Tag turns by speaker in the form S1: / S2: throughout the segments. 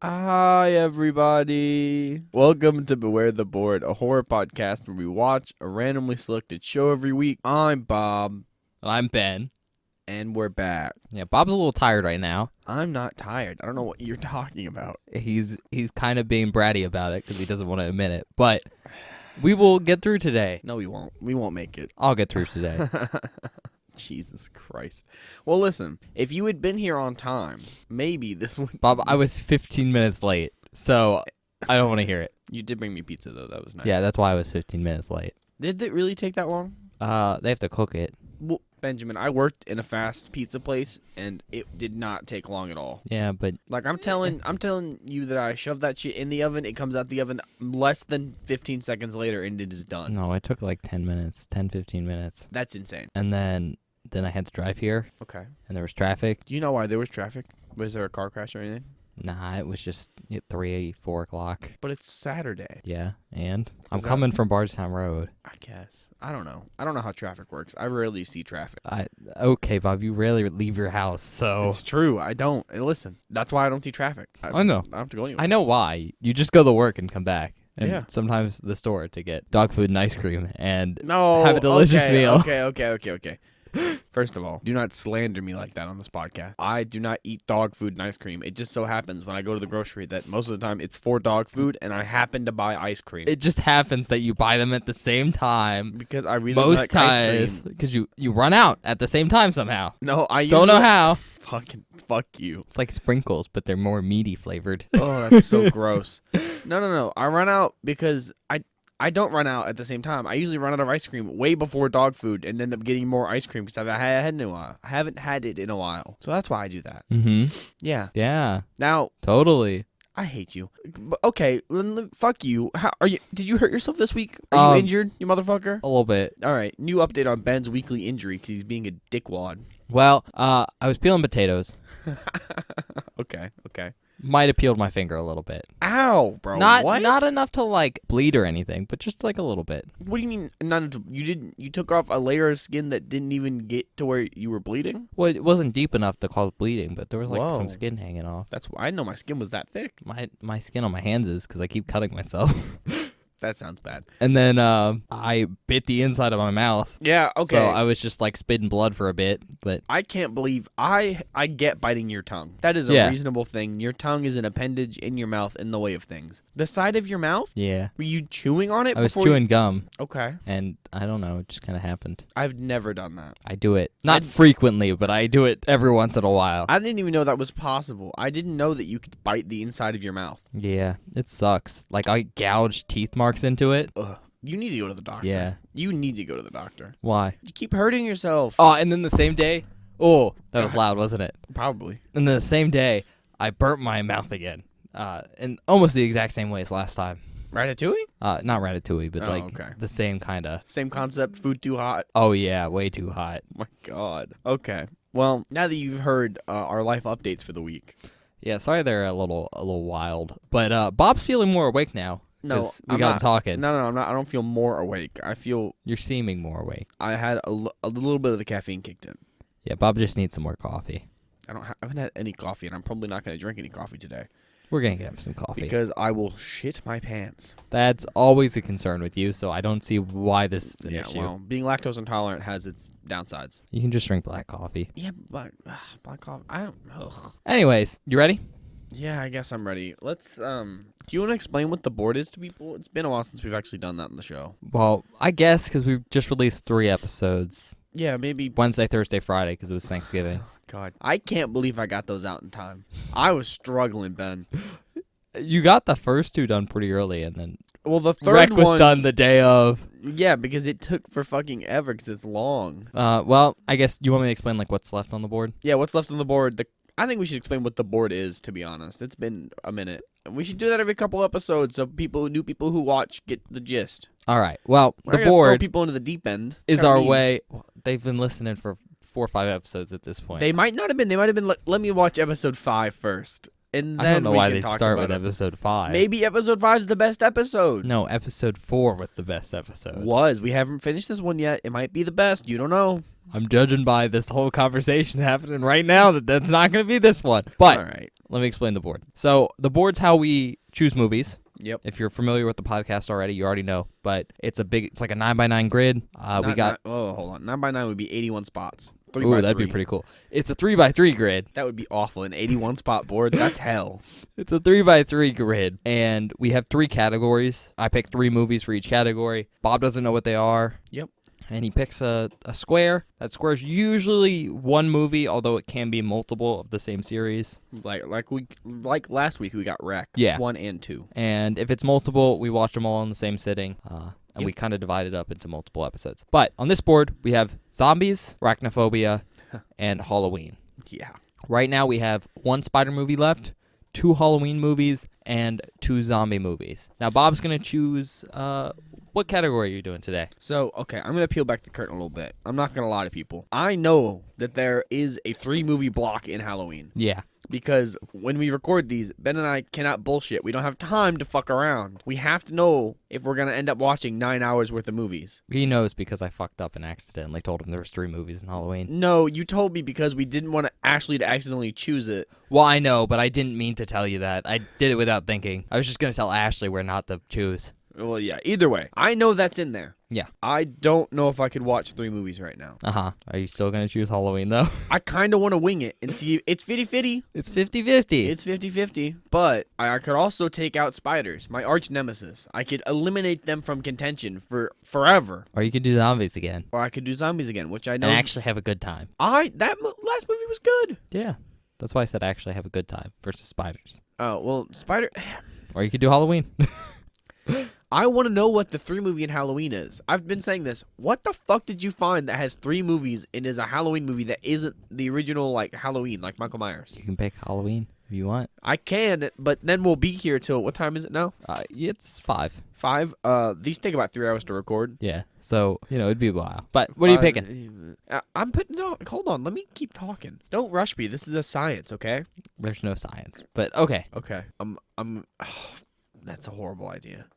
S1: Hi, everybody. Welcome to Beware the Board, a horror podcast where we watch a randomly selected show every week. I'm Bob,
S2: I'm Ben.
S1: and we're back.
S2: Yeah, Bob's a little tired right now.
S1: I'm not tired. I don't know what you're talking about.
S2: He's kind of being bratty about it because he doesn't want to admit it. But we will get through today.
S1: No, we won't. We won't make it.
S2: I'll get through today.
S1: Jesus Christ. Well, listen, if you had been here on time, maybe this would...
S2: Bob, I was 15 minutes late, so I don't want to hear it.
S1: You did bring me pizza, though. That was nice.
S2: Yeah, that's why I was 15 minutes late.
S1: Did it really take that long?
S2: They have to cook it.
S1: Well, Benjamin, I worked in a fast pizza place, and it did not take long at all.
S2: Yeah, but
S1: Like I'm telling you that I shoved that shit in the oven. It comes out the oven less than 15 seconds later, and it is done.
S2: no, it took like 10 minutes, 10, 15 minutes.
S1: That's insane.
S2: And then I had to drive here,
S1: Okay.
S2: and there was traffic.
S1: Do you know why there was traffic? Was there a car crash or anything?
S2: Nah, it was just at 3, 4 o'clock.
S1: But it's Saturday.
S2: Yeah, and I'm
S1: Is that-
S2: coming from Bardstown Road.
S1: I guess. I don't know. I don't know how traffic works. I rarely see traffic.
S2: Okay, Bob, you rarely leave your house, so...
S1: It's true. I don't. And listen, that's why I don't see traffic.
S2: I know.
S1: I don't have to go anywhere.
S2: I know why. You just go to work and come back. And
S1: Yeah.
S2: sometimes the store to get dog food and ice cream and
S1: No.
S2: have a delicious
S1: okay,
S2: meal.
S1: Okay. First of all, do not slander me like that on this podcast. I do not eat dog food and ice cream. It just so happens when I go to the grocery that most of the time it's for dog food and I happen to buy ice cream.
S2: It just happens that you buy them at the same time
S1: Because I really
S2: most
S1: like ice
S2: times
S1: cream.
S2: because you run out at the same time somehow.
S1: No, I
S2: Don't know
S1: usually-
S2: how.
S1: Fuck you.
S2: It's like sprinkles, but they're more meaty flavored.
S1: Oh, that's so gross. No. I run out because I don't run out at the same time. I usually run out of ice cream way before dog food and end up getting more ice cream because I haven't had it in a while. So that's why I do that.
S2: Mm-hmm.
S1: Yeah.
S2: Yeah,
S1: Now,
S2: totally.
S1: I hate you. But, okay, fuck you. How are you? Did you hurt yourself this week? Are you injured, you motherfucker?
S2: A little bit.
S1: All right, new update on Ben's weekly injury because he's being a dickwad.
S2: Well, I was peeling potatoes.
S1: Okay.
S2: Might have peeled my finger a little bit.
S1: Ow, bro.
S2: Not
S1: what?
S2: not enough to like bleed or anything, but just like a little bit.
S1: What do you mean? You took off a layer of skin that didn't even get to where you were bleeding?
S2: Well, it wasn't deep enough to cause bleeding, but there was like
S1: Whoa.
S2: some skin hanging off.
S1: That's why I didn't know my skin was that thick.
S2: My skin on my hands is because I keep cutting myself.
S1: That sounds bad.
S2: And then I bit the inside of my mouth.
S1: Yeah. Okay.
S2: So I was just like spitting blood for a bit, but
S1: I can't believe I get biting your tongue. That is a
S2: Yeah.
S1: reasonable thing. Your tongue is an appendage in your mouth in the way of things. The side of your mouth?
S2: yeah,
S1: Were you chewing on it?
S2: I was
S1: before
S2: chewing gum,
S1: Okay.
S2: and I don't know, it just kind of happened.
S1: I've never done that.
S2: I do it not frequently, but I do it every once in a while.
S1: I didn't even know that was possible. I didn't know that you could bite the inside of your mouth.
S2: Yeah, it sucks. Like I gouged teeth marks into it.
S1: Ugh. You need to go to the doctor.
S2: Yeah.
S1: You need to go to the doctor.
S2: Why?
S1: You keep hurting yourself.
S2: Oh, and then the same day. Oh, that was loud, wasn't it?
S1: Probably.
S2: And then the same day, I burnt my mouth again. In almost the exact same way as last time.
S1: Ratatouille?
S2: Not ratatouille, but
S1: Oh,
S2: like
S1: okay.
S2: the same kind of.
S1: Same concept. Food too hot.
S2: Oh yeah, way too hot.
S1: Oh my God. Okay. Well, now that you've heard our life updates for the week.
S2: Yeah, sorry they're a little wild, but Bob's feeling more awake now.
S1: No,
S2: 'cause we
S1: I'm
S2: got him
S1: not.
S2: talking.
S1: No, I'm not. I don't feel more awake. I feel
S2: You're seeming more awake.
S1: I had a little bit of the caffeine kicked in.
S2: Yeah, Bob just needs some more coffee.
S1: I haven't had any coffee, and I'm probably not going to drink any coffee today
S2: We're gonna get him some coffee.
S1: because I will shit my pants.
S2: That's always a concern with you, so I don't see why this is an
S1: Yeah,
S2: issue.
S1: well, being lactose intolerant has its downsides.
S2: You can just drink black coffee.
S1: Yeah, but black coffee. I don't. Ugh.
S2: Anyways, you ready?
S1: Yeah, I guess I'm ready. Let's. Do you want to explain what the board is to people? It's been a while since we've actually done that in the show.
S2: Well, I guess because we've just released 3 episodes.
S1: Yeah, maybe.
S2: Wednesday, Thursday, Friday, because it was Thanksgiving.
S1: God, I can't believe I got those out in time. I was struggling, Ben.
S2: You got the first 2 done pretty early, and then
S1: Well, the third
S2: Rec was
S1: one
S2: done the day of.
S1: Yeah, because it took for fucking ever because it's long.
S2: Well, I guess you want me to explain like what's left on the board?
S1: Yeah, what's left on the board? I think we should explain what the board is. To be honest, it's been a minute. We should do that every couple episodes so new people who watch get the gist.
S2: All right. Well,
S1: We're
S2: the
S1: not gonna throw
S2: board
S1: people into the deep end. It's
S2: is
S1: kinda
S2: our
S1: mean.
S2: way. They've been listening for 4 or 5 episodes at this point.
S1: They might not have been. They might have been. Let me watch episode 5 first, and then
S2: I don't know
S1: we
S2: why
S1: can
S2: they
S1: talk
S2: start
S1: about
S2: with
S1: it.
S2: episode 5.
S1: Maybe episode 5 is the best episode.
S2: No, episode 4 was the best episode.
S1: We haven't finished this one yet. It might be the best. You don't know.
S2: I'm judging by this whole conversation happening right now that's not going to be this one. But
S1: all right.
S2: Let me explain the board. So the board's how we choose movies.
S1: Yep.
S2: If you're familiar with the podcast already, you already know. But it's like a 9x9 grid. We got.
S1: Hold on. 9x9 would be 81 spots. 3
S2: Ooh,
S1: by
S2: that'd
S1: 3.
S2: be pretty cool. It's a 3x3 grid.
S1: That would be awful. An 81 spot board. That's hell.
S2: It's a 3x3 grid, and we have 3 categories. I pick 3 movies for each category. Bob doesn't know what they are.
S1: Yep.
S2: And he picks a square. That square is usually one movie, although it can be multiple of the same series.
S1: Like last week we got Wreck.
S2: Yeah.
S1: 1 and 2.
S2: And if it's multiple, we watch them all in the same sitting. And we kind of divide it up into multiple episodes. But on this board, we have zombies, arachnophobia, and Halloween.
S1: Yeah.
S2: Right now, we have 1 spider movie left, 2 Halloween movies, and 2 zombie movies. Now, Bob's going to choose... what category are you doing today?
S1: So, okay, I'm going to peel back the curtain a little bit. I'm not going to lie to people. I know that there is a 3-movie block in Halloween.
S2: Yeah.
S1: Because when we record these, Ben and I cannot bullshit. We don't have time to fuck around. We have to know if we're going to end up watching 9 hours worth of movies.
S2: He knows because I fucked up and accidentally told him there was 3 movies in Halloween.
S1: No, you told me because we didn't want Ashley to accidentally choose it.
S2: Well, I know, but I didn't mean to tell you that. I did it without thinking. I was just going to tell Ashley where not to choose.
S1: Well, yeah, either way. I know that's in there.
S2: Yeah.
S1: I don't know if I could watch 3 movies right now.
S2: Uh-huh. Are you still going to choose Halloween, though?
S1: I kind of want to wing it and see. It's 50-50.
S2: It's 50-50.
S1: It's 50-50. But I could also take out spiders, my arch nemesis. I could eliminate them from contention for forever.
S2: Or you could do zombies again.
S1: Or I could do zombies again, which I know.
S2: And actually have a good time.
S1: Last movie was good.
S2: Yeah. That's why I said actually have a good time versus spiders.
S1: Oh, well, spider...
S2: Or you could do Halloween.
S1: I want to know what the 3-movie in Halloween is. I've been saying this. What the fuck did you find that has 3 movies and is a Halloween movie that isn't the original, like, Halloween, like Michael Myers?
S2: You can pick Halloween if you want.
S1: I can, but then we'll be here till, what time is it now?
S2: It's 5.
S1: 5? These take about 3 hours to record.
S2: Yeah. So, it'd be a while. But what are you picking?
S1: I'm putting, no, hold on. Let me keep talking. Don't rush me. This is a science, okay?
S2: There's no science. But, okay.
S1: Okay. That's a horrible idea.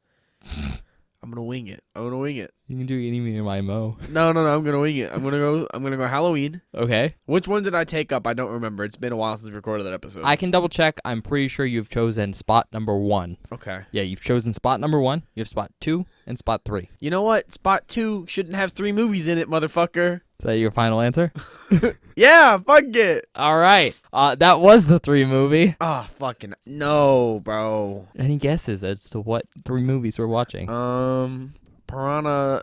S1: I'm gonna wing it.
S2: You can do any me or my mo.
S1: No. I'm gonna wing it. I'm gonna go Halloween.
S2: Okay.
S1: Which one did I take up? I don't remember. It's been a while since we recorded that episode.
S2: I can double check. I'm pretty sure you've chosen spot number 1.
S1: Okay.
S2: Yeah, you've chosen spot number 1. You have spot 2 and spot 3.
S1: You know what? Spot 2 shouldn't have 3 movies in it, motherfucker.
S2: Is that your final answer?
S1: Yeah, fuck it.
S2: All right. That was the 3 movie.
S1: Ah, fucking no, bro.
S2: Any guesses as to what 3 movies we're watching?
S1: Piranha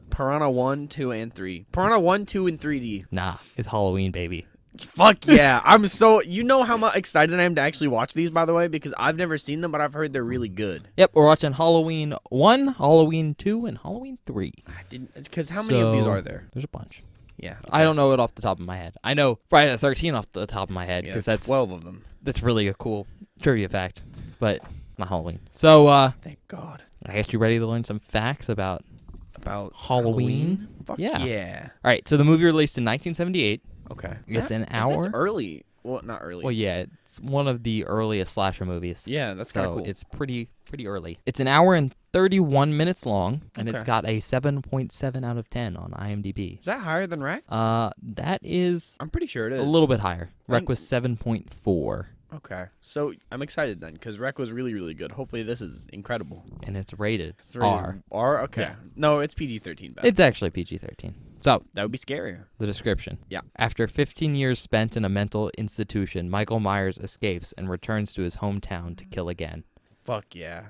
S1: 1, 2, and 3. Piranha 1, 2, and 3D.
S2: Nah, it's Halloween, baby.
S1: Fuck yeah. I'm so... You know how much excited I am to actually watch these, by the way? Because I've never seen them, but I've heard they're really good.
S2: Yep, we're watching Halloween 1, Halloween 2, and Halloween 3.
S1: I didn't... Because how many of these are there?
S2: There's a bunch.
S1: Yeah. Okay.
S2: I don't know it off the top of my head. I know Friday the 13th off the top of my head because that's
S1: 12 of them.
S2: That's really a cool trivia fact, but not Halloween. So,
S1: thank God.
S2: I guess you ready to learn some facts about Halloween?
S1: Fuck
S2: yeah.
S1: Yeah.
S2: All right. So the movie released in 1978.
S1: Okay.
S2: It's an hour.
S1: That's early. Well, not early.
S2: Well, yeah, it's one of the earliest slasher movies.
S1: Yeah, that's kind of cool.
S2: It's pretty early. It's an hour and 31 minutes long, and it's got a 7.7 out of 10 on IMDb.
S1: Is that higher than Wreck?
S2: That is...
S1: I'm pretty sure it is.
S2: A little bit higher. Wreck was 7.4.
S1: Okay. So I'm excited then, because Wreck was really, really good. Hopefully this is incredible.
S2: And it's rated,
S1: R. R? Okay.
S2: Yeah.
S1: No, it's PG-13. Bad.
S2: It's actually PG-13. So,
S1: that would be scarier.
S2: The description.
S1: Yeah.
S2: After 15 years spent in a mental institution, Michael Myers escapes and returns to his hometown to kill again.
S1: Fuck yeah.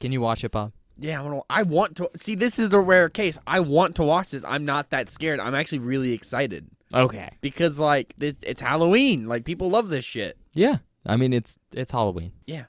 S2: Can you watch it, Bob?
S1: Yeah, I want to. See, this is the rare case. I want to watch this. I'm not that scared. I'm actually really excited.
S2: Okay.
S1: Because, like, it's Halloween. Like, people love this shit.
S2: Yeah. I mean, it's Halloween.
S1: Yeah.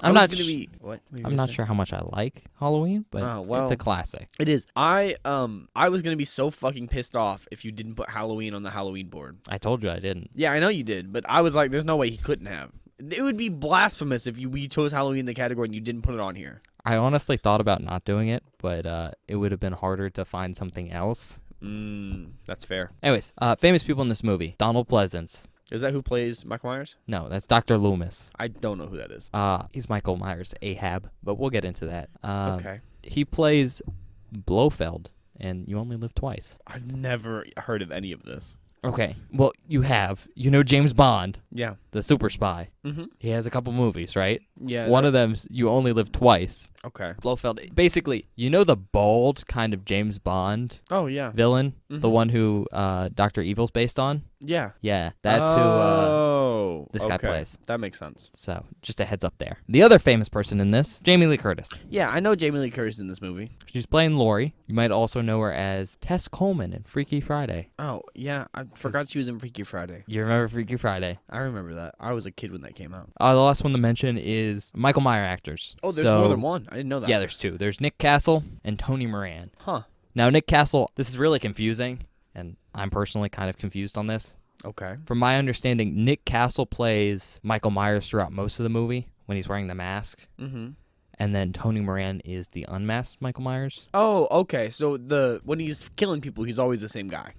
S2: I'm not sure how much I like Halloween, but it's a classic.
S1: It is. I was gonna be so fucking pissed off if you didn't put Halloween on the Halloween board.
S2: I told you I didn't.
S1: Yeah, I know you did, but I was like, there's no way he couldn't have. It would be blasphemous if we chose Halloween in the category and you didn't put it on here.
S2: I honestly thought about not doing it, but it would have been harder to find something else.
S1: That's fair.
S2: Anyways, famous people in this movie. Donald Pleasance.
S1: Is that who plays Michael Myers?
S2: No, that's Dr. Loomis.
S1: I don't know who that is.
S2: He's Michael Myers' Ahab, but we'll get into that.
S1: Okay.
S2: He plays Blofeld, and You Only Live Twice.
S1: I've never heard of any of this.
S2: Okay. Well, you know James Bond,
S1: Yeah.
S2: the super spy.
S1: Mm-hmm.
S2: He has a couple movies, right?
S1: Yeah.
S2: One of them's You Only Live Twice.
S1: Okay.
S2: Blofeld. Basically, you know the bald kind of James Bond
S1: Oh yeah.
S2: villain?
S1: Mhm.
S2: The one who Dr. Evil's based on?
S1: Yeah.
S2: Yeah, that's who this guy plays.
S1: That makes sense.
S2: So, just a heads up there. The other famous person in this, Jamie Lee Curtis.
S1: Yeah, I know Jamie Lee Curtis in this movie.
S2: She's playing Lori. You might also know her as Tess Coleman in Freaky Friday.
S1: Oh yeah, I forgot she was in Freaky Friday.
S2: You remember Freaky Friday?
S1: I remember that. I was a kid when that came out.
S2: The last one to mention is Michael Myers actors.
S1: Oh, there's more than one. I didn't know that.
S2: Yeah, there's two. There's Nick Castle and Tony Moran.
S1: Huh.
S2: Now, Nick Castle, this is really confusing, and I'm personally kind of confused on this.
S1: Okay.
S2: From my understanding, Nick Castle plays Michael Myers throughout most of the movie when he's wearing the mask.
S1: Mm-hmm.
S2: And then Tony Moran is the unmasked Michael Myers.
S1: Oh, okay. So when he's killing people, he's always the same guy.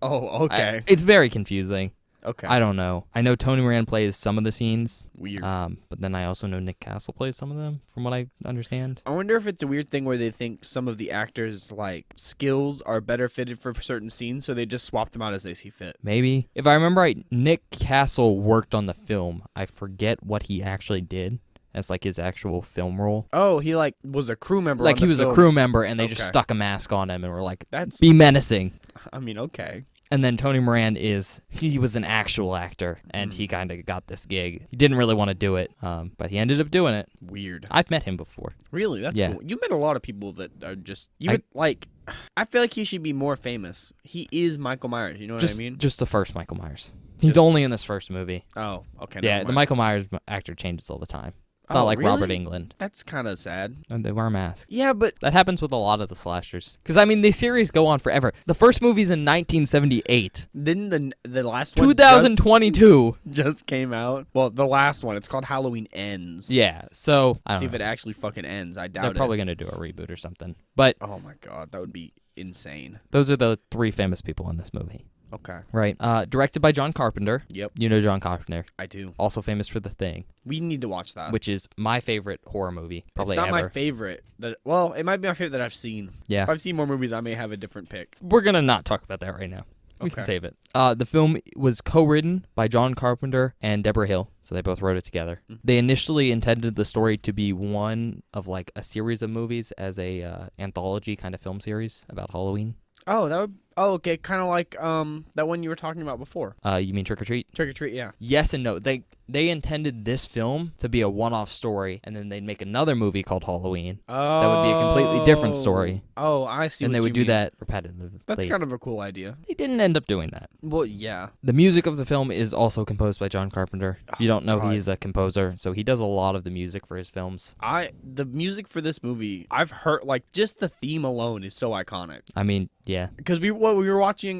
S1: Oh, okay.
S2: It's very confusing.
S1: Okay.
S2: I don't know. I know Tony Moran plays some of the scenes.
S1: Weird.
S2: But then I also know Nick Castle plays some of them, from what I understand.
S1: I wonder if it's a weird thing where they think some of the actors' skills are better fitted for certain scenes, so they just swap them out as they see fit.
S2: Maybe. If I remember right, Nick Castle worked on the film. I forget what he actually did as his actual film role.
S1: Oh, he was a crew member.
S2: Like he was a crew member, and they just
S1: Okay.
S2: stuck a mask on him and were like,
S1: That's.
S2: "Be menacing."
S1: I mean, okay.
S2: And then Tony Moran he was an actual actor, and he kind of got this gig. He didn't really want to do it, but he ended up doing it.
S1: Weird.
S2: I've met him before.
S1: Really? That's
S2: Yeah.
S1: cool. You met a lot of people that are just I feel like he should be more famous. He is Michael Myers. You know what I mean?
S2: Just the first Michael Myers. He's only in this first movie.
S1: Oh, okay.
S2: Yeah,
S1: never
S2: the
S1: mind.
S2: Michael Myers actor changes all the time. It's
S1: Oh,
S2: not like
S1: really?
S2: Robert Englund.
S1: That's kind of sad.
S2: And they wear masks.
S1: Yeah, but
S2: That happens with a lot of the slashers. Because, I mean, these series go on forever. The first movie's in 1978.
S1: didn't the last one
S2: 2022.
S1: just came out? Well, the last one. It's called Halloween Ends.
S2: Yeah, so, I don't
S1: See
S2: know.
S1: if it actually fucking ends. I doubt
S2: They're
S1: it.
S2: probably going to do a reboot or something. But
S1: Oh my god, that would be insane.
S2: those are the three famous people in this movie.
S1: Okay.
S2: Right. Directed by John Carpenter.
S1: Yep,
S2: You know John Carpenter.
S1: I do.
S2: Also famous for The Thing,
S1: We need to watch that.
S2: which is my favorite horror movie, probably
S1: it's not
S2: ever.
S1: my favorite. Well, it might be my favorite that I've seen.
S2: Yeah.
S1: If I've seen more movies, I may have a different pick.
S2: We're going to not talk about that right now. We can
S1: Okay.
S2: save it. The film was co-written by John Carpenter and Deborah Hill, so they both wrote it together.
S1: Mhm.
S2: They initially intended the story to be one of a series of movies as a anthology kind of film series about Halloween.
S1: Oh, that would. Oh, okay. Kind of like that one you were talking about before.
S2: You mean Trick or Treat?
S1: Trick or Treat. Yeah.
S2: Yes and no. They intended this film to be a one-off story, and then they'd make another movie called Halloween.
S1: Oh.
S2: That would be a completely different story.
S1: Oh, I see.
S2: And
S1: what
S2: they would
S1: you
S2: do
S1: mean.
S2: that repetitively.
S1: That's kind of a cool idea.
S2: They didn't end up doing that.
S1: Well, yeah.
S2: The music of the film is also composed by John Carpenter. If you don't know,
S1: God.
S2: he's a composer, so he does a lot of the music for his films.
S1: The music for this movie, I've heard just the theme alone is so iconic.
S2: I mean, yeah.
S1: Because we were watching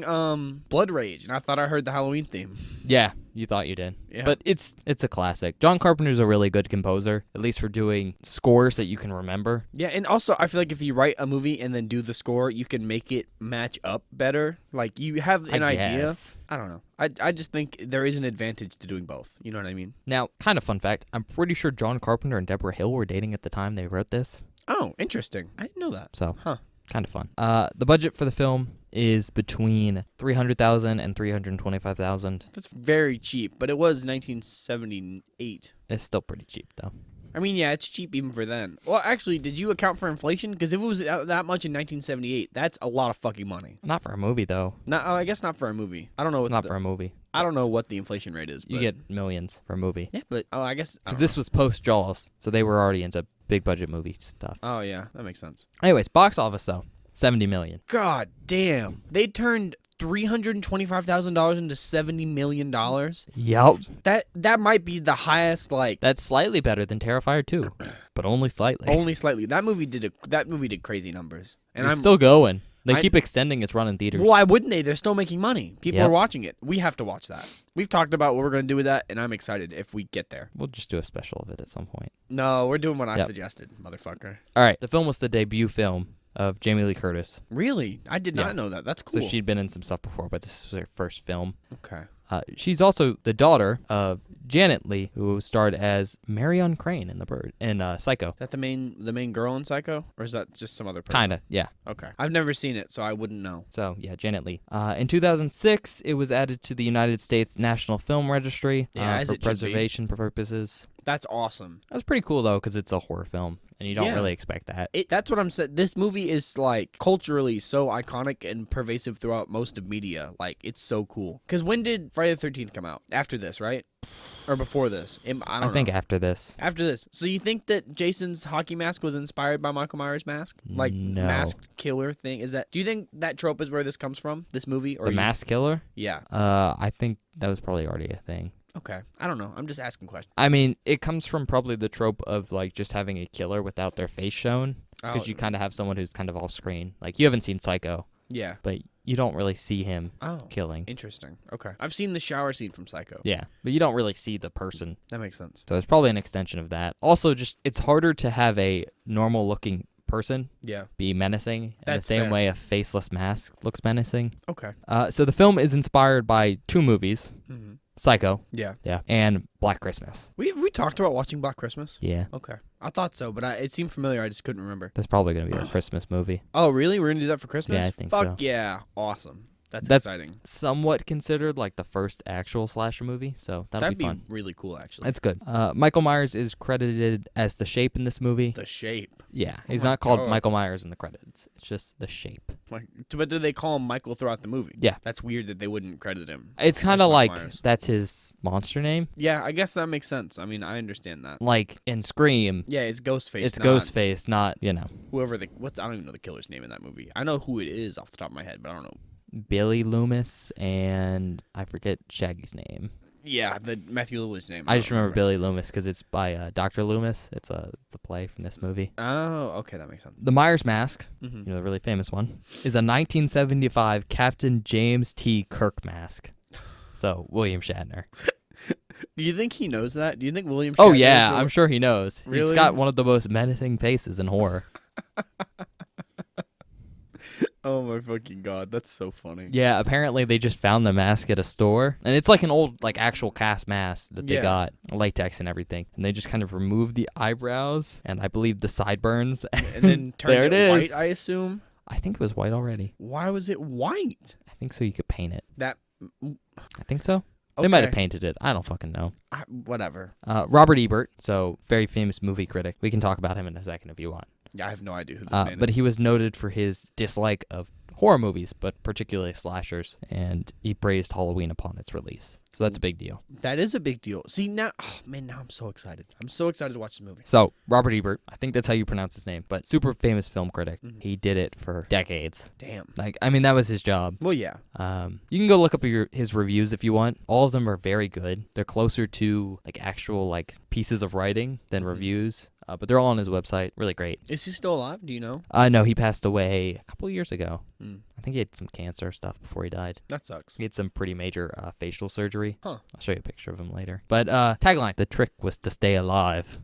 S1: Blood Rage, and I thought I heard the Halloween theme.
S2: Yeah, you thought you did.
S1: Yeah.
S2: But it's a classic. John Carpenter's a really good composer, at least for doing scores that you can remember.
S1: Yeah, and also I feel like if you write a movie and then do the score, you can make it match up better. Like you have an idea.
S2: Guess.
S1: I don't know. I just think there is an advantage to doing both. You know what I mean?
S2: Now, kind of fun fact, I'm pretty sure John Carpenter and Deborah Hill were dating at the time they wrote this.
S1: Oh, interesting. I didn't know that.
S2: So,
S1: Huh.
S2: kind of fun. The budget for the film is between $300,000 and $325,000.
S1: That's very cheap, but it was 1978.
S2: It's still pretty cheap, though.
S1: I mean, yeah, it's cheap even for then. Well, actually, did you account for inflation? Because if it was that much in 1978, that's a lot of fucking money.
S2: Not for a movie, though.
S1: I guess not for a movie. I don't know what
S2: Not for a movie.
S1: I don't know what the inflation rate is.
S2: You
S1: but-
S2: get millions for a movie.
S1: yeah, but I guess I
S2: Because
S1: don't
S2: this was post Jaws, so they were already into big budget movie stuff.
S1: know. Oh yeah, that makes sense.
S2: Anyways, box office though, $70 million.
S1: God damn, they turned $325,000 into $70 million.
S2: Yup.
S1: That might be the highest
S2: That's slightly better than Terrifier 2, but only slightly.
S1: only slightly. That movie did crazy numbers, and
S2: It's
S1: I'm
S2: still going. They
S1: I-
S2: keep extending its run in theaters.
S1: Why wouldn't they? They're still making money. People
S2: Yep.
S1: are watching it. We have to watch that. We've talked about what we're going to do with that, and I'm excited if we get there.
S2: We'll just do a special of it at some point.
S1: No, we're doing what I
S2: Yep.
S1: suggested, motherfucker.
S2: All right. The film was the debut film of Jamie Lee Curtis.
S1: Really? I did
S2: Yeah.
S1: not know that. That's cool.
S2: So she'd been in some stuff before, but this was her first film.
S1: Okay.
S2: She's also the daughter of Janet Leigh, who starred as Marion Crane in Psycho.
S1: Is that the main girl in Psycho, or is that just some other person?
S2: Kinda, yeah.
S1: Okay. I've never seen it, so I wouldn't know.
S2: So, yeah, Janet Leigh. In 2006, it was added to the United States National Film Registry
S1: as
S2: for
S1: it should be.
S2: preservation purposes.
S1: That's awesome.
S2: That's pretty cool, though, because it's a horror film, and you don't really expect that.
S1: That's what I'm saying. This movie is, like, culturally so iconic and pervasive throughout most of media. Like, it's so cool. Because when did Friday the 13th come out? After this, right? Or before this? I don't know.
S2: I think after this.
S1: After this. So you think that Jason's hockey mask was inspired by Michael Myers' mask? Like,
S2: No.
S1: masked killer thing? Do you think that trope is where this comes from? This movie? Or
S2: The Mask Killer?
S1: Yeah.
S2: I think that was probably already a thing.
S1: Okay. I don't know. I'm just asking questions.
S2: I mean, it comes from probably the trope of, like, just having a killer without their face shown. Because you kind of have someone who's kind of off screen. Like, you haven't seen Psycho.
S1: Yeah.
S2: But you don't really see him killing.
S1: Interesting. Okay. I've seen the shower scene from Psycho.
S2: Yeah, but you don't really see the person.
S1: That makes sense.
S2: So it's probably an extension of that. Also, just it's harder to have a normal-looking person be menacing in the same way a faceless mask looks menacing.
S1: Okay.
S2: So the film is inspired by two movies.
S1: Mm-hmm.
S2: Psycho.
S1: Yeah.
S2: And Black Christmas.
S1: We talked about watching Black Christmas?
S2: Yeah.
S1: Okay. I thought so, but it seemed familiar. I just couldn't remember.
S2: That's probably going to be our Christmas movie.
S1: Oh, really? We're going to do that for Christmas?
S2: Yeah, I think so.
S1: Fuck yeah. Awesome. That's exciting.
S2: Somewhat considered like the first actual slasher movie, so that'd be fun.
S1: Really cool, actually.
S2: It's good. Michael Myers is credited as the Shape in this movie.
S1: The Shape?
S2: Yeah. He's not called Michael Myers in the credits. It's just the Shape.
S1: But do they call him Michael throughout the movie?
S2: Yeah.
S1: That's weird that they wouldn't credit him.
S2: It's kind of like that's his monster name.
S1: Yeah, I guess that makes sense. I mean, I understand that.
S2: Like in Scream.
S1: Yeah, it's Ghostface.
S2: It's Ghostface, not,
S1: whoever I don't even know the killer's name in that movie. I know who it is off the top of my head, but I don't know.
S2: Billy Loomis and I forget Shaggy's name.
S1: Yeah, the Matthew Lillard's name.
S2: I just remember Billy Loomis because it's by Dr. Loomis. It's a play from this movie.
S1: Oh, okay, that makes sense.
S2: The Myers mask, the really famous one, is a 1975 Captain James T. Kirk mask. So William Shatner.
S1: Do you think he knows that? Do you think William Shatner
S2: Oh yeah, I'm sure he knows.
S1: Really?
S2: He's got one of the most menacing faces in horror.
S1: Oh my fucking god, that's so funny.
S2: Yeah, apparently they just found the mask at a store, and it's like an old, like actual cast mask that they got, latex and everything, and they just kind of removed the eyebrows and I believe the sideburns,
S1: and then turned it white, I assume.
S2: I think it was white already.
S1: Why was it white?
S2: I think so you could paint it. I think so.
S1: Okay.
S2: They might have painted it. I don't fucking know.
S1: Whatever.
S2: Robert Ebert, so very famous movie critic. We can talk about him in a second if you want.
S1: Yeah, I have no idea who this man is.
S2: But he was noted for his dislike of horror movies, but particularly slashers, and he praised Halloween upon its release. So that's a big deal.
S1: That is a big deal. See, now I'm so excited. I'm so excited to watch this movie.
S2: So, Robert Ebert, I think that's how you pronounce his name, but super famous film critic. Mm-hmm. He did it for decades.
S1: Damn.
S2: That was his job.
S1: Well, yeah.
S2: You can go look up his reviews if you want. All of them are very good. They're closer to, actual, pieces of writing than reviews. But they're all on his website. Really great.
S1: Is he still alive? Do you know?
S2: No, he passed away a couple of years ago.
S1: Mm.
S2: I think he had some cancer stuff before he died.
S1: That sucks.
S2: He had some pretty major facial surgery.
S1: Huh.
S2: I'll show you a picture of him later. But tagline, the trick was to stay alive.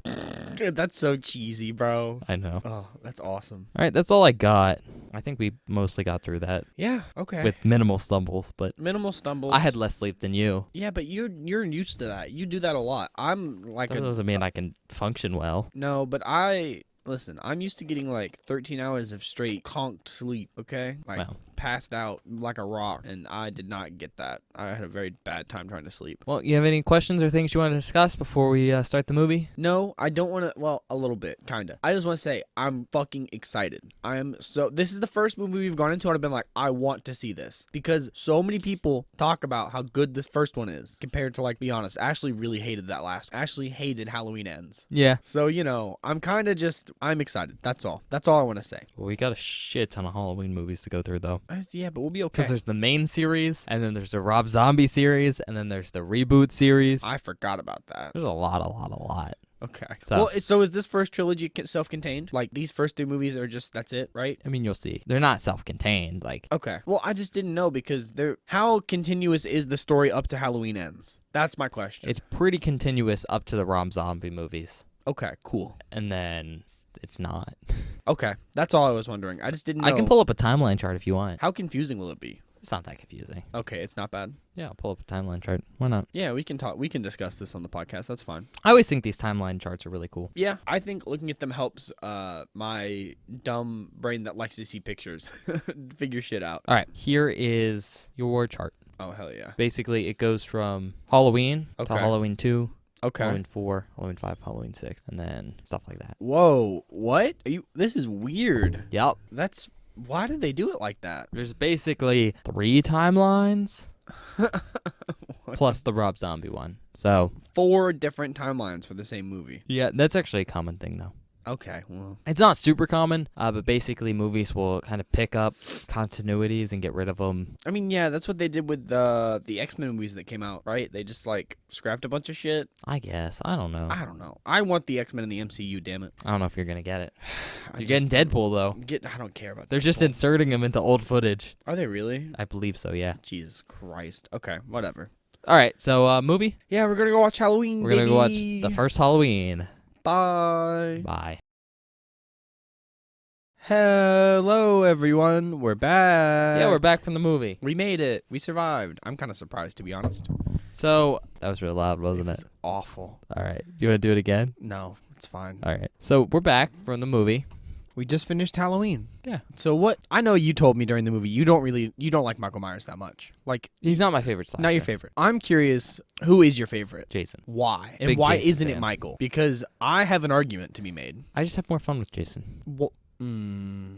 S1: Dude, that's so cheesy, bro.
S2: I know.
S1: Oh, that's awesome.
S2: All right, that's all I got. I think we mostly got through that.
S1: Yeah, okay.
S2: With minimal stumbles, but...
S1: Minimal stumbles.
S2: I had less sleep than you.
S1: Yeah, but you're used to that. You do that a lot. I'm like
S2: that doesn't mean I can function well.
S1: No, but listen, I'm used to getting 13 hours of straight conked sleep, okay?
S2: Wow.
S1: Passed out like a rock, and I did not get that. I had a very bad time trying to sleep.
S2: Well, you have any questions or things you want to discuss before we start the movie?
S1: No, I don't want to. Well, a little bit, kind of. I just want to say I'm fucking excited. This is the first movie we've gone into and I've been like, I want to see this. Because so many people talk about how good this first one is compared to, be honest, Ashley really hated that last one. Ashley hated Halloween Ends.
S2: Yeah.
S1: So, I'm kind of I'm excited. That's all. That's all I want to say.
S2: Well, we got a shit ton of Halloween movies to go through, though.
S1: Yeah, but we'll be okay.
S2: Because there's the main series, and then there's the Rob Zombie series, and then there's the reboot series.
S1: I forgot about that.
S2: There's a lot.
S1: Okay.
S2: So
S1: is this first trilogy self-contained? These first three movies are just, that's it, right?
S2: I mean, you'll see. They're not self-contained.
S1: Okay. Well, I just didn't know because how continuous is the story up to Halloween Ends? That's my question.
S2: It's pretty continuous up to the Rob Zombie movies.
S1: Okay, cool.
S2: And then it's not.
S1: Okay, that's all I was wondering. I just didn't know.
S2: I can pull up a timeline chart if you want.
S1: How confusing will it be?
S2: It's not that confusing.
S1: Okay, it's not bad.
S2: Yeah, I'll pull up a timeline chart. Why not?
S1: Yeah, we can talk. We can discuss this on the podcast. That's fine.
S2: I always think these timeline charts are really cool.
S1: Yeah, I think looking at them helps my dumb brain that likes to see pictures figure shit out.
S2: All right, here is your chart.
S1: Oh, hell yeah.
S2: Basically, it goes from Halloween to
S1: Okay.
S2: Halloween 2,
S1: Okay.
S2: Halloween 4, Halloween 5, Halloween 6, and then stuff like that.
S1: Whoa, what? This is weird.
S2: Yep.
S1: Why did they do it like that?
S2: There's basically 3 timelines plus the Rob Zombie one. So
S1: 4 different timelines for the same movie.
S2: yeah, that's actually a common thing though.
S1: Okay, well.
S2: It's not super common, but basically movies will kind of pick up continuities and get rid of them.
S1: I mean, yeah, that's what they did with the X-Men movies that came out, right? They just, like, scrapped a bunch of shit.
S2: I guess. I don't know.
S1: I don't know. I want the X-Men in the MCU, damn it.
S2: I don't know if you're going to get it.
S1: I
S2: You're
S1: just-
S2: getting Deadpool, though.
S1: I don't care about
S2: They're just
S1: Deadpool.
S2: inserting them into old footage.
S1: Are they really?
S2: I believe so, yeah.
S1: Jesus Christ. Okay, whatever.
S2: All right, so movie?
S1: Yeah, we're gonna go watch Halloween,
S2: We're going to go watch
S1: baby.
S2: the first Halloween.
S1: Bye.
S2: Bye.
S1: Hello, everyone. We're back.
S2: Yeah, we're back from the movie.
S1: We made it. We survived. I'm kind of surprised, to be honest.
S2: So, that was real loud, wasn't it?
S1: was awful.
S2: All right. Do you want to do it again?
S1: No, it's fine.
S2: All right. So, we're back from the movie.
S1: We just finished Halloween.
S2: Yeah.
S1: So what? I know you told me during the movie you don't like Michael Myers that much. Like,
S2: He's not my favorite slasher.
S1: not your favorite. I'm curious, who is your favorite?
S2: Jason.
S1: Why? And
S2: Big
S1: why
S2: Jason
S1: isn't it
S2: fan.
S1: Michael? Because I have an argument to be made.
S2: I just have more fun with Jason.
S1: Well,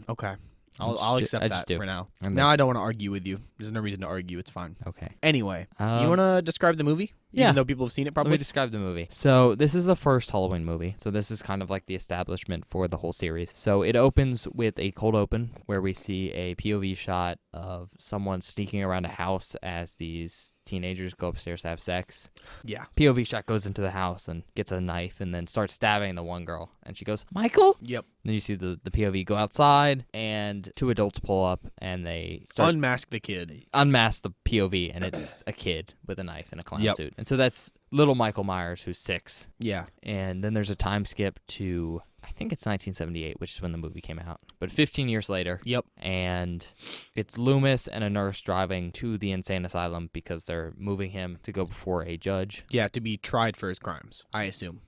S1: okay. I'll accept
S2: I
S1: that
S2: just do.
S1: for now.
S2: And
S1: Now I don't want to argue with you. There's no reason to argue. It's fine.
S2: Okay.
S1: Anyway, you
S2: Um,
S1: want to describe the movie?
S2: yeah.
S1: Even though people have seen it
S2: Let
S1: probably?
S2: me describe the movie. So this is the first Halloween movie. So this is kind of like the establishment for the whole series. So it opens with a cold open where we see a POV shot of someone sneaking around a house as these teenagers go upstairs to have sex.
S1: Yeah.
S2: POV shot goes into the house and gets a knife and then starts stabbing the one girl. And she goes, "Michael?"
S1: Yep.
S2: Then you see the POV go outside and 2 adults pull up and they start
S1: Unmask the kid.
S2: unmask the POV and it's a kid with a knife and a clown
S1: Yep.
S2: suit. And so that's little Michael Myers, who's 6.
S1: Yeah.
S2: And then there's a time skip to, I think it's 1978, which is when the movie came out. But 15 years later.
S1: Yep.
S2: And it's Loomis and a nurse driving to the insane asylum because they're moving him to go before a judge.
S1: Yeah, to be tried for his crimes, I assume.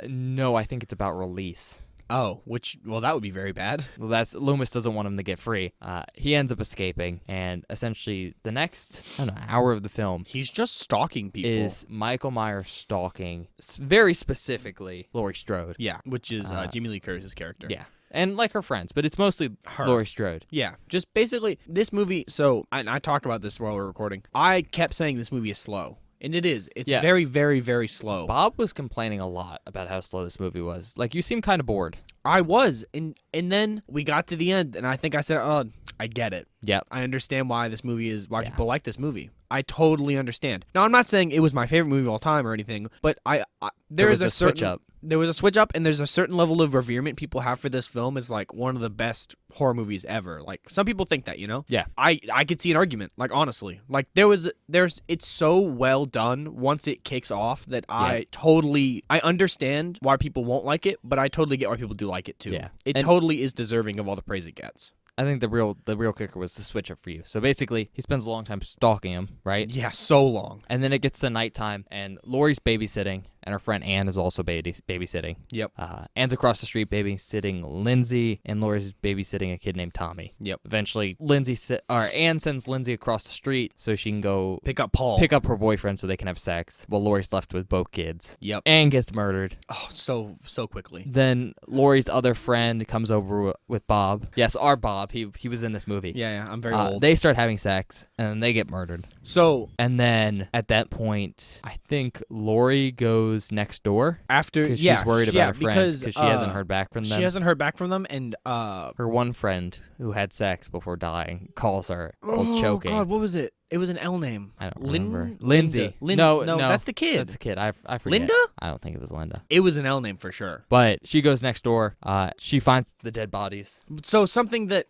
S2: No, I think it's about release.
S1: Oh, that would be very bad.
S2: Well, that's Loomis doesn't want him to get free. He ends up escaping, and essentially the next, I don't know, hour of the film
S1: He's just stalking people.
S2: is Michael Myers stalking, very specifically, Laurie Strode.
S1: Yeah, which is Jamie Lee Curtis's character.
S2: Yeah. And like her friends, but it's mostly
S1: Her.
S2: Laurie Strode.
S1: Yeah, just basically this movie. So, and I talk about this while we're recording. I kept saying this movie is slow, and it is. It's
S2: Yeah.
S1: very, very, very slow.
S2: Bob was complaining a lot about how slow this movie was. Like, you seem kind of bored.
S1: I was, and then we got to the end, and I think I said, "Oh, I get it.
S2: Yep.
S1: I understand why this movie is why
S2: Yeah.
S1: people like this movie. I totally understand." Now, I'm not saying it was my favorite movie of all time or anything, but there
S2: was
S1: is
S2: a switch up.
S1: There was a switch up, and there's a certain level of reverement people have for this film as like one of the best horror movies ever. Like some people think that, you know.
S2: Yeah.
S1: I could see an argument. Like honestly, like it's so well done once it kicks off that I understand why people won't like it, but I totally get why people do like it too.
S2: Yeah.
S1: It
S2: And-
S1: totally is deserving of all the praise it gets.
S2: I think the real kicker was the switch up for you. So basically, he spends a long time stalking him, right?
S1: Yeah, so long.
S2: And then it gets to nighttime, and Laurie's babysitting, and her friend Anne is also babysitting.
S1: Yep.
S2: Anne's across the street babysitting Lindsay, and Laurie's babysitting a kid named Tommy.
S1: Yep.
S2: Eventually, Anne sends Lindsay across the street so she can go
S1: Pick up Paul.
S2: pick up her boyfriend so they can have sex, while Laurie's left with both kids.
S1: Yep.
S2: Anne gets murdered.
S1: Oh, so quickly.
S2: Then Laurie's other friend comes over with Bob. Yes, our Bob. He was in this movie.
S1: Yeah, I'm very old.
S2: They start having sex, and then they get murdered.
S1: So
S2: And then at that point, I think Laurie goes next door
S1: after,
S2: because
S1: yeah,
S2: she's worried about her friends because she hasn't heard back from them.
S1: She hasn't heard back from them, and
S2: Her one friend who had sex before dying calls her while choking.
S1: God, what was it? It was an L name.
S2: I don't remember.
S1: Lindsay.
S2: No,
S1: that's the kid.
S2: That's the kid. I forget.
S1: Linda?
S2: I don't think it was Linda.
S1: It was an L name for sure.
S2: But she goes next door. She finds the dead bodies.
S1: So something that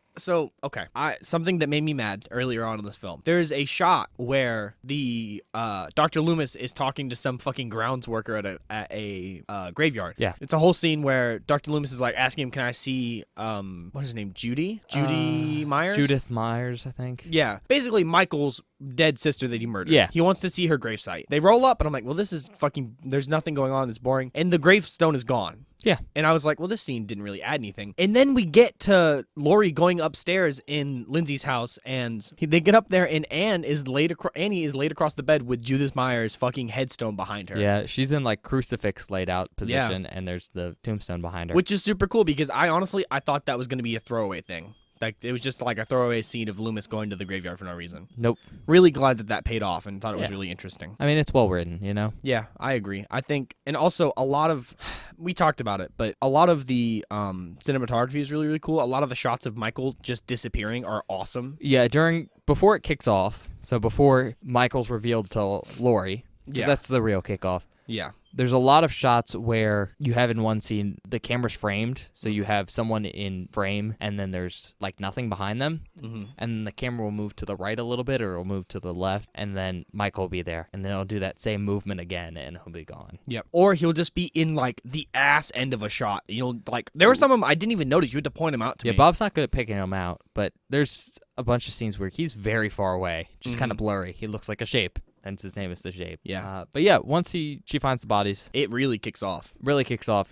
S1: made me mad earlier on in this film. There's a shot where the Dr. Loomis is talking to some fucking grounds worker at a graveyard.
S2: Yeah.
S1: It's a whole scene where Dr. Loomis is like asking him, "Can I see what's her name? Judy Myers?
S2: Judith Myers, I think.
S1: Yeah. Basically Michael's dead sister that he murdered.
S2: Yeah.
S1: He wants to see her gravesite. They roll up and I'm like, well, this is fucking, there's nothing going on. It's boring. And the gravestone is gone.
S2: Yeah.
S1: And I was like, well, this scene didn't really add anything. And then we get to Lori going upstairs in Lindsay's house, and they get up there, and Annie is laid across the bed with Judith Myers' fucking headstone behind her.
S2: Yeah, she's in like crucifix laid out position, and there's the tombstone behind her.
S1: Which is super cool because I thought that was going to be a throwaway thing. Like, it was just like a throwaway scene of Loomis going to the graveyard for no reason.
S2: Nope.
S1: Really glad that paid off and thought it was really interesting.
S2: I mean, it's well written, you know?
S1: Yeah, I agree. I think, and also a lot of, we talked about it, but a lot of the cinematography is really, really cool. A lot of the shots of Michael just disappearing are awesome.
S2: Yeah, before it kicks off, so before Michael's revealed to Lori, that's the real kickoff.
S1: Yeah.
S2: There's a lot of shots where you have in one scene, the camera's framed, so you have someone in frame, and then there's like nothing behind them, and then the camera will move to the right a little bit, or it'll move to the left, and then Michael will be there, and then it'll do that same movement again, and he'll be gone.
S1: Yep. Or he'll just be in like the ass end of a shot. Like there were some of them I didn't even notice. You had to point them out to me.
S2: Yeah, Bob's not good at picking them out, but there's a bunch of scenes where he's very far away, just kind of blurry. He looks like a shape. Hence his name is The Shape.
S1: Yeah.
S2: But yeah, once she finds the bodies,
S1: it really kicks off.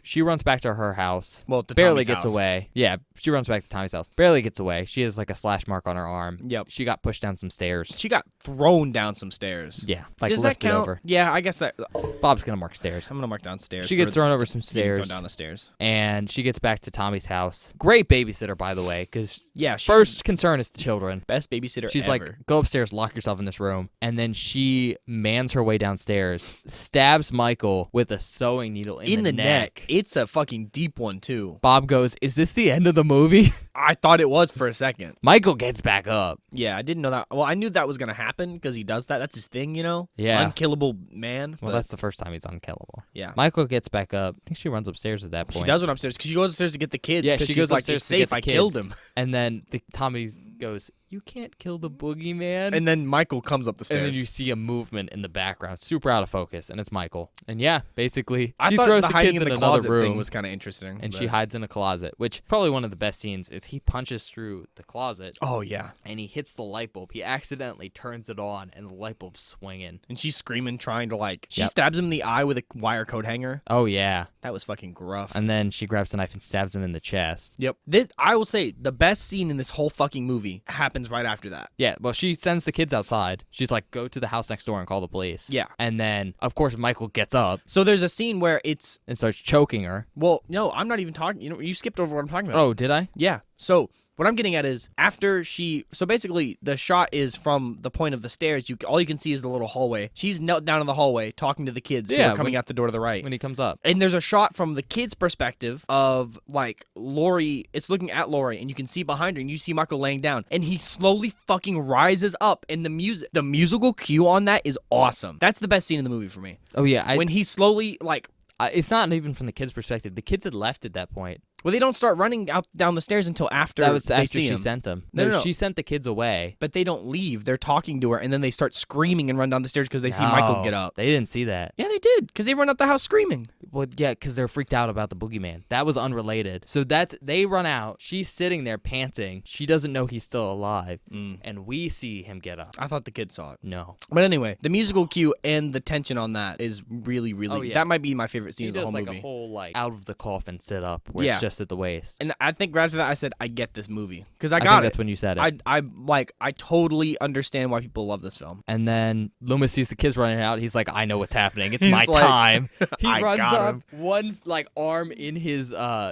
S2: She runs back to her house.
S1: Well, to
S2: barely
S1: Tommy's
S2: gets
S1: house.
S2: away. Yeah, she runs back to Tommy's house. Barely gets away. She has like a slash mark on her arm.
S1: Yep.
S2: She got pushed down some stairs.
S1: She got thrown down some stairs.
S2: Yeah. Like
S1: Does that
S2: lifted
S1: count?
S2: over.
S1: Yeah, I guess that.
S2: Bob's gonna mark stairs.
S1: I'm gonna mark down stairs.
S2: She gets thrown over some stairs.
S1: Thrown down the stairs.
S2: And she gets back to Tommy's house. Great babysitter, by the way, because
S1: she's
S2: first concern is the children.
S1: Best babysitter
S2: She's
S1: ever.
S2: like, go upstairs, lock yourself in this room. And then she mans her way downstairs, stabs Michael with a sewing needle in the neck.
S1: It's a fucking deep one, too.
S2: Bob goes, is this the end of the movie?
S1: I thought it was for a second.
S2: Michael gets back up.
S1: Yeah, I didn't know that. Well, I knew that was going to happen because he does that. That's his thing, you know?
S2: Yeah.
S1: Unkillable man.
S2: Well, that's the first time he's unkillable.
S1: Yeah.
S2: Michael gets back up. I think she runs upstairs at that point.
S1: She does run upstairs because she goes upstairs to get the kids.
S2: Yeah, she goes
S1: like,
S2: upstairs
S1: it's
S2: to get
S1: safe.
S2: the
S1: I
S2: kids.
S1: killed him.
S2: And then Tommy goes, you can't kill the boogeyman.
S1: And then Michael comes up the stairs.
S2: And then you see a movement in the background, super out of focus, and it's Michael. And yeah, basically,
S1: I
S2: she
S1: thought
S2: throws
S1: the
S2: the
S1: hiding
S2: kids
S1: in
S2: in
S1: the
S2: another
S1: closet
S2: room,
S1: thing was kind of interesting.
S2: and
S1: but-
S2: she hides in a closet, which probably one of the best scenes is he punches through the closet.
S1: Oh, yeah.
S2: And he hits the light bulb. He accidentally turns it on, and the light bulb's swinging.
S1: And she's screaming, trying to like. She
S2: Yep.
S1: stabs him in the eye with a wire coat hanger.
S2: Oh yeah.
S1: That was fucking gruff.
S2: And then she grabs the knife and stabs him in the chest.
S1: Yep. I will say the best scene in this whole fucking movie happens right after that.
S2: Yeah, well, she sends the kids outside. She's like, go to the house next door and call the police.
S1: Yeah.
S2: And then, of course, Michael gets up
S1: So there's a scene where it's.
S2: and starts choking her.
S1: Well, no, I'm not even talking. You skipped over what I'm talking about.
S2: Oh, did I?
S1: Yeah. So what I'm getting at is after she. So basically, the shot is from the point of the stairs. All you can see is the little hallway. She's knelt down in the hallway talking to the kids who
S2: Yeah,
S1: are coming out the door to the right.
S2: When he comes up.
S1: And there's a shot from the kid's perspective of like Lori. It's looking at Lori, and you can see behind her, and you see Michael laying down, and he slowly fucking rises up, and the musical cue on that is awesome. That's the best scene in the movie for me.
S2: Oh, yeah.
S1: When he slowly like.
S2: It's not even from the kids' perspective. The kids had left at that point.
S1: Well, they don't start running out down the stairs until after
S2: That was
S1: they
S2: after
S1: see
S2: she
S1: him.
S2: sent them.
S1: No.
S2: She sent the kids away.
S1: But they don't leave. They're talking to her, and then they start screaming and run down the stairs because they see Michael get up.
S2: They didn't see that.
S1: Yeah, they did, because they run out the house screaming.
S2: Well, yeah, because they're freaked out about the boogeyman. That was unrelated. So they run out. She's sitting there panting. She doesn't know he's still alive. And we see him get up.
S1: I thought the kids saw it.
S2: No.
S1: But anyway, the musical cue and the tension on that is really, really...
S2: Oh, yeah.
S1: That might be my favorite scene
S2: He
S1: of the
S2: does
S1: whole
S2: like
S1: movie.
S2: a whole like out of the coffin sit up where
S1: Yeah.
S2: it's just at the waist.
S1: And I think right after that, I said, I get this movie. Because I
S2: think
S1: got it.
S2: that's when you said it.
S1: I totally understand why people love this film.
S2: And then Loomis sees the kids running out. He's like, I know what's happening. It's
S1: He's
S2: my
S1: like,
S2: time. He
S1: I
S2: runs
S1: got
S2: up,
S1: him.
S2: one like arm in his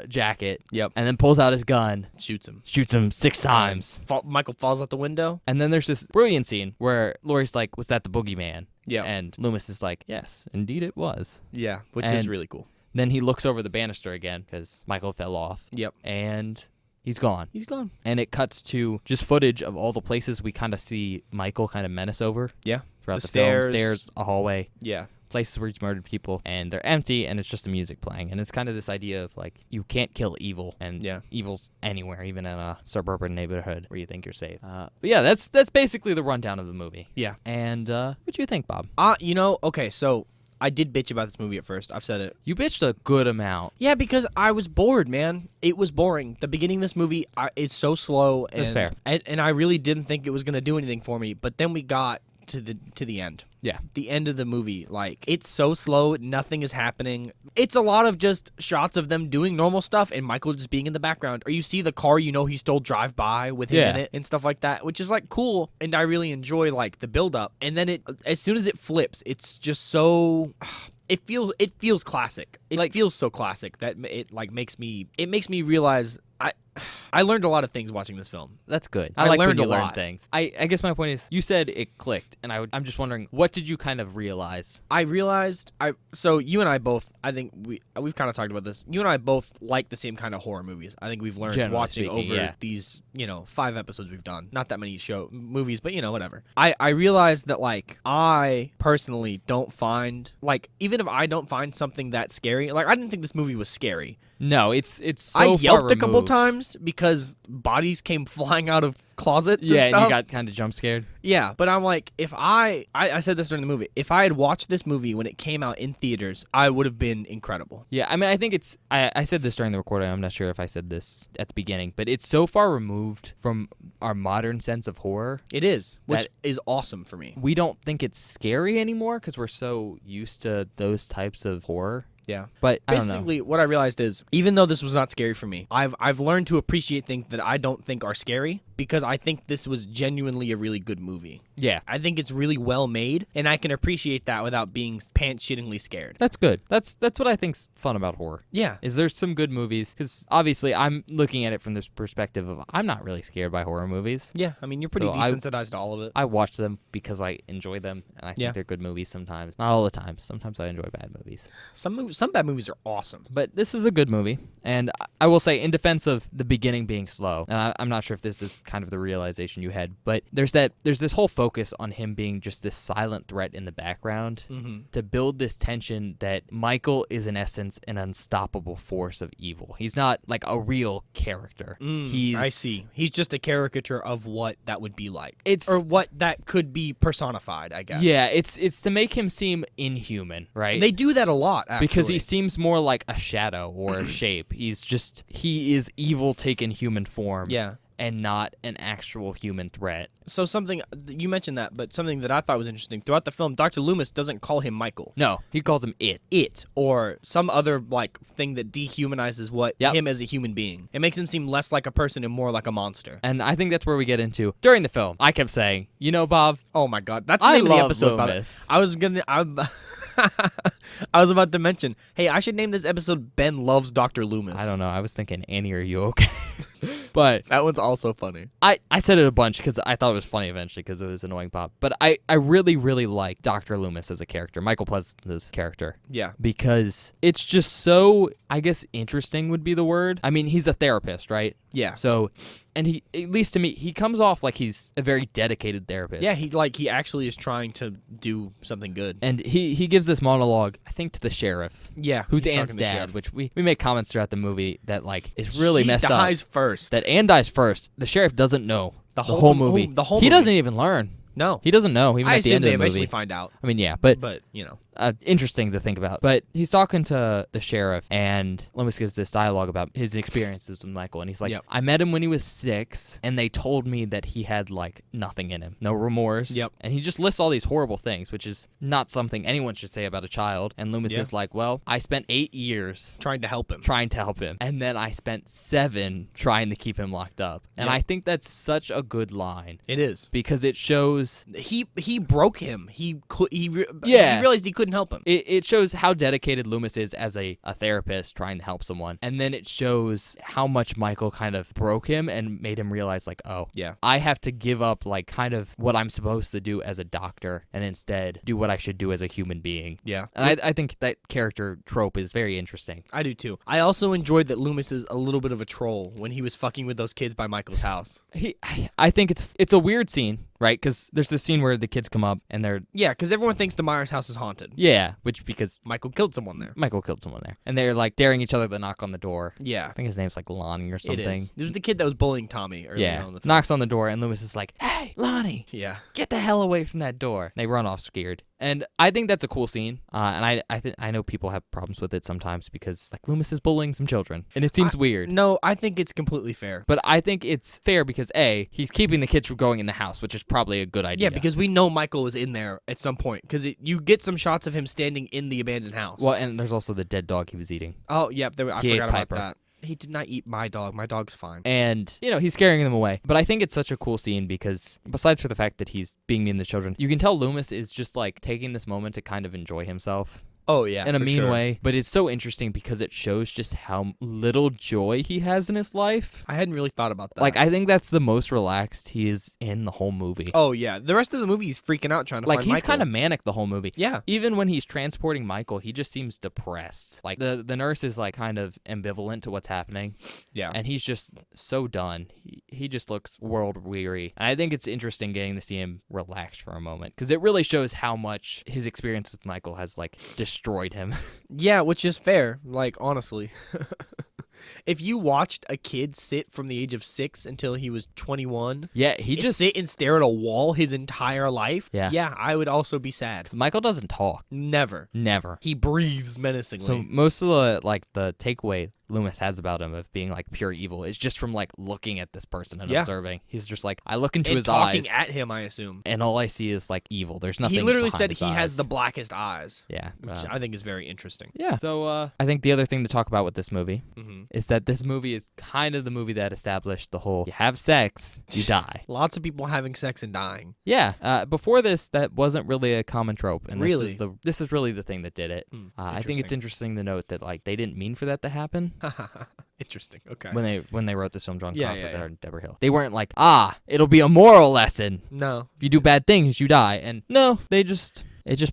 S2: jacket.
S1: Yep.
S2: And then pulls out his gun,
S1: Shoots him.
S2: shoots him 6 times.
S1: Michael falls out the window.
S2: And then there's this brilliant scene where Laurie's like, was that the boogeyman?
S1: Yeah.
S2: And Loomis is like, yes, indeed it was.
S1: Yeah, which is
S2: And-
S1: really cool.
S2: Then he looks over the banister again because Michael fell off.
S1: Yep.
S2: And he's gone.
S1: He's gone.
S2: And it cuts to just footage of all the places we kind of see Michael kind of menace over.
S1: Yeah.
S2: Throughout the
S1: stairs.
S2: film. Stairs, a hallway.
S1: Yeah.
S2: Places where he's murdered people, and they're empty, and it's just the music playing. And it's kind of this idea of, like, you can't kill evil, and evil's anywhere, even in a suburban neighborhood where you think you're safe. But yeah, that's basically the rundown of the movie.
S1: Yeah.
S2: And what do you think, Bob?
S1: Okay, so I did bitch about this movie at first. I've said it.
S2: You bitched a good amount.
S1: Yeah, because I was bored, man. It was boring. The beginning of this movie is so slow. And,
S2: That's fair.
S1: And I really didn't think it was going to do anything for me, but then we got to the end.
S2: Yeah.
S1: The end of the movie, like, it's so slow, nothing is happening. It's a lot of just shots of them doing normal stuff and Michael just being in the background. Or you see the car he stole drive by with him in it and stuff like that, which is, like, cool. And I really enjoy, like, the build up. And then as soon as it flips, it's just so it feels classic. It feels so classic that it makes me realize I learned a lot of things watching this film.
S2: That's good.
S1: I
S2: like
S1: learned
S2: when you
S1: a
S2: learn
S1: lot.
S2: things. I guess my point is, you said it clicked, and I'm just wondering, what did you kind of realize?
S1: I realized so you and I both, I think we've kind of talked about this. You and I both like the same kind of horror movies. I think we've learned
S2: Generally
S1: watching
S2: speaking,
S1: over these 5 episodes we've done. Not that many movies, but whatever. I realized that, like, I personally don't find, like, even if I don't find something that scary, like, I didn't think this movie was scary.
S2: No, it's so
S1: I
S2: far
S1: yelped a couple
S2: removed.
S1: times because bodies came flying out of closets
S2: Yeah,
S1: and stuff.
S2: and you got kind of jump scared.
S1: Yeah, but I'm like, if I said this during the movie, if I had watched this movie when it came out in theaters, I would have been incredible.
S2: Yeah, I mean, I think it's, I said this during the recording, I'm not sure if I said this at the beginning, but it's so far removed from our modern sense of horror.
S1: It is, which is awesome for me.
S2: We don't think it's scary anymore because we're so used to those types of horror.
S1: Yeah.
S2: But
S1: basically, what I realized is, even though this was not scary for me, I've learned to appreciate things that I don't think are scary because I think this was genuinely a really good movie.
S2: Yeah.
S1: I think it's really well made, and I can appreciate that without being pants-shittingly scared.
S2: That's good. That's what I think's fun about horror.
S1: Yeah.
S2: Is there's some good movies, because obviously I'm looking at it from this perspective of I'm not really scared by horror movies.
S1: Yeah, I mean, you're pretty
S2: So
S1: desensitized to all of it.
S2: I watch them because I enjoy them, and I think they're good movies sometimes. Not all the time. Sometimes I enjoy bad movies.
S1: Some bad movies are awesome.
S2: But this is a good movie, and I will say, in defense of the beginning being slow, and I'm not sure if this is kind of the realization you had, but there's this whole focus on him being just this silent threat in the background to build this tension that Michael is in essence an unstoppable force of evil. He's not like a real character.
S1: I see. He's just a caricature of what that would be like.
S2: It's
S1: or what that could be personified, I guess.
S2: Yeah, it's to make him seem inhuman, right?
S1: They do that a lot, actually.
S2: Because he seems more like a shadow or a shape. He is evil taken human form.
S1: Yeah.
S2: And not an actual human threat.
S1: So something, you mentioned that, but something that I thought was interesting, throughout the film, Dr. Loomis doesn't call him Michael.
S2: No, he calls him It.
S1: It, or some other, like, thing that dehumanizes him as a human being. It makes him seem less like a person and more like a monster.
S2: And I think that's where we get into, during the film, I kept saying, Bob.
S1: Oh my God, that's the name of the episode.
S2: Loomis.
S1: I was about to mention, hey, I should name this episode Ben Loves Dr. Loomis.
S2: I don't know, I was thinking, Annie, are you okay? But
S1: that one's also funny.
S2: I said it a bunch because I thought it was funny eventually because it was annoying Bob. But I really, really like Dr. Loomis as a character, Michael Pleasant's character.
S1: Yeah.
S2: Because it's just so, I guess, interesting would be the word. I mean, he's a therapist, right?
S1: Yeah.
S2: So, and he, at least to me, he comes off like he's a very dedicated therapist.
S1: Yeah, he actually is trying to do something good.
S2: And he gives this monologue, I think, to the sheriff.
S1: Yeah.
S2: Who's Anne's dad, which we make comments throughout the movie that, like, is really messed up.
S1: She dies first.
S2: That Anne dies first. The sheriff doesn't know the whole movie. He doesn't even learn.
S1: No.
S2: He doesn't know, even at the end of the movie.
S1: I assume they eventually find out.
S2: I mean, yeah, but interesting to think about. But he's talking to the sheriff, and Loomis gives this dialogue about his experiences with Michael, and he's like, I met him when he was 6, and they told me that he had, like, nothing in him. No remorse.
S1: Yep.
S2: And he just lists all these horrible things, which is not something anyone should say about a child. And Loomis is like, well, I spent 8 years
S1: trying to help him.
S2: And then I spent 7 trying to keep him locked up. And I think that's such a good line.
S1: It is.
S2: Because it shows shows
S1: he broke him. He
S2: Yeah.
S1: he realized he couldn't help him.
S2: it shows how dedicated Loomis is as a therapist trying to help someone. And then it shows how much Michael kind of broke him and made him realize, like, oh,
S1: Yeah.
S2: I have to give up, like, kind of what I'm supposed to do as a doctor and instead do what I should do as a human being.
S1: Yeah.
S2: And I think that character trope is very interesting.
S1: I do too. I also enjoyed that Loomis is a little bit of a troll when he was fucking with those kids by Michael's house.
S2: I think it's a weird scene, right? Because there's this scene where the kids come up and they're
S1: Yeah, because everyone thinks the Myers house is haunted.
S2: because
S1: Michael killed someone there.
S2: Michael killed someone there, and they're like daring each other to knock on the door.
S1: Yeah.
S2: I think his name's like Lonnie or
S1: It
S2: something.
S1: is. It was the kid that was bullying Tommy earlier
S2: Yeah,
S1: on in the film.
S2: knocks on the door, and Loomis is like, "Hey, Lonnie,
S1: Yeah.
S2: get the hell away from that door!" And they run off scared, and I think that's a cool scene. And I know people have problems with it sometimes because like Loomis is bullying some children, and it seems weird.
S1: No, I think it's completely fair.
S2: But I think it's fair because he's keeping the kids from going in the house, which is probably a good idea.
S1: Yeah, because we know Michael is in there at some point. Because you get some shots of him standing in the abandoned house.
S2: well, and there's also the dead dog he was eating,
S1: Oh, yep. I
S2: He ate
S1: forgot about
S2: Piper.
S1: that. He did not eat my dog. My dog's fine.
S2: and he's scaring them away. But I think it's such a cool scene because besides for the fact that he's being mean to children, you can tell Loomis is just like taking this moment to kind of enjoy himself.
S1: Oh, yeah.
S2: In a
S1: for
S2: mean
S1: sure.
S2: way, but it's so interesting because it shows just how little joy he has in his life.
S1: I hadn't really thought about that.
S2: Like, I think that's the most relaxed he is in the whole movie.
S1: Oh, yeah. The rest of the movie, he's freaking out trying to
S2: Like,
S1: find
S2: he's
S1: Michael.
S2: kind of manic the whole movie.
S1: Yeah.
S2: Even when he's transporting Michael, he just seems depressed. Like, the nurse is, like, kind of ambivalent to what's happening.
S1: Yeah.
S2: And he's just so done. He just looks world weary. And I think it's interesting getting to see him relaxed for a moment because it really shows how much his experience with Michael has, like, destroyed him.
S1: Yeah, which is fair. Like, honestly. If you watched a kid sit from the age of 6 until he was 21,
S2: Yeah, he just
S1: sit and stare at a wall his entire life,
S2: Yeah.
S1: I would also be sad.
S2: Michael doesn't talk.
S1: Never.
S2: Never.
S1: He breathes menacingly.
S2: So most of the takeaway Loomis has about him of being like pure evil is just from like looking at this person and
S1: Yeah.
S2: observing. He's just like, I look into
S1: and
S2: his
S1: talking
S2: eyes
S1: at him, I assume.
S2: and all I see is like evil. There's nothing.
S1: He literally
S2: behind
S1: said
S2: his
S1: he has
S2: eyes.
S1: the blackest eyes,
S2: Yeah.
S1: which I think is very interesting.
S2: Yeah. So I think the other thing to talk about with this movie
S1: Mm-hmm.
S2: is that this movie is kind of the movie that established the whole you have sex, you die.
S1: Lots of people having sex and dying.
S2: Yeah. Before this, that wasn't really a common trope, and
S1: Really?
S2: this is really the thing that did it. I think it's
S1: Interesting.
S2: interesting to note that like they didn't mean for that to happen.
S1: Interesting. Okay.
S2: When they wrote this film, John
S1: Yeah,
S2: Carpenter
S1: yeah, yeah.
S2: and Deborah Hill, they weren't like, it'll be a moral lesson.
S1: No.
S2: If you do bad things, you die. And no, it just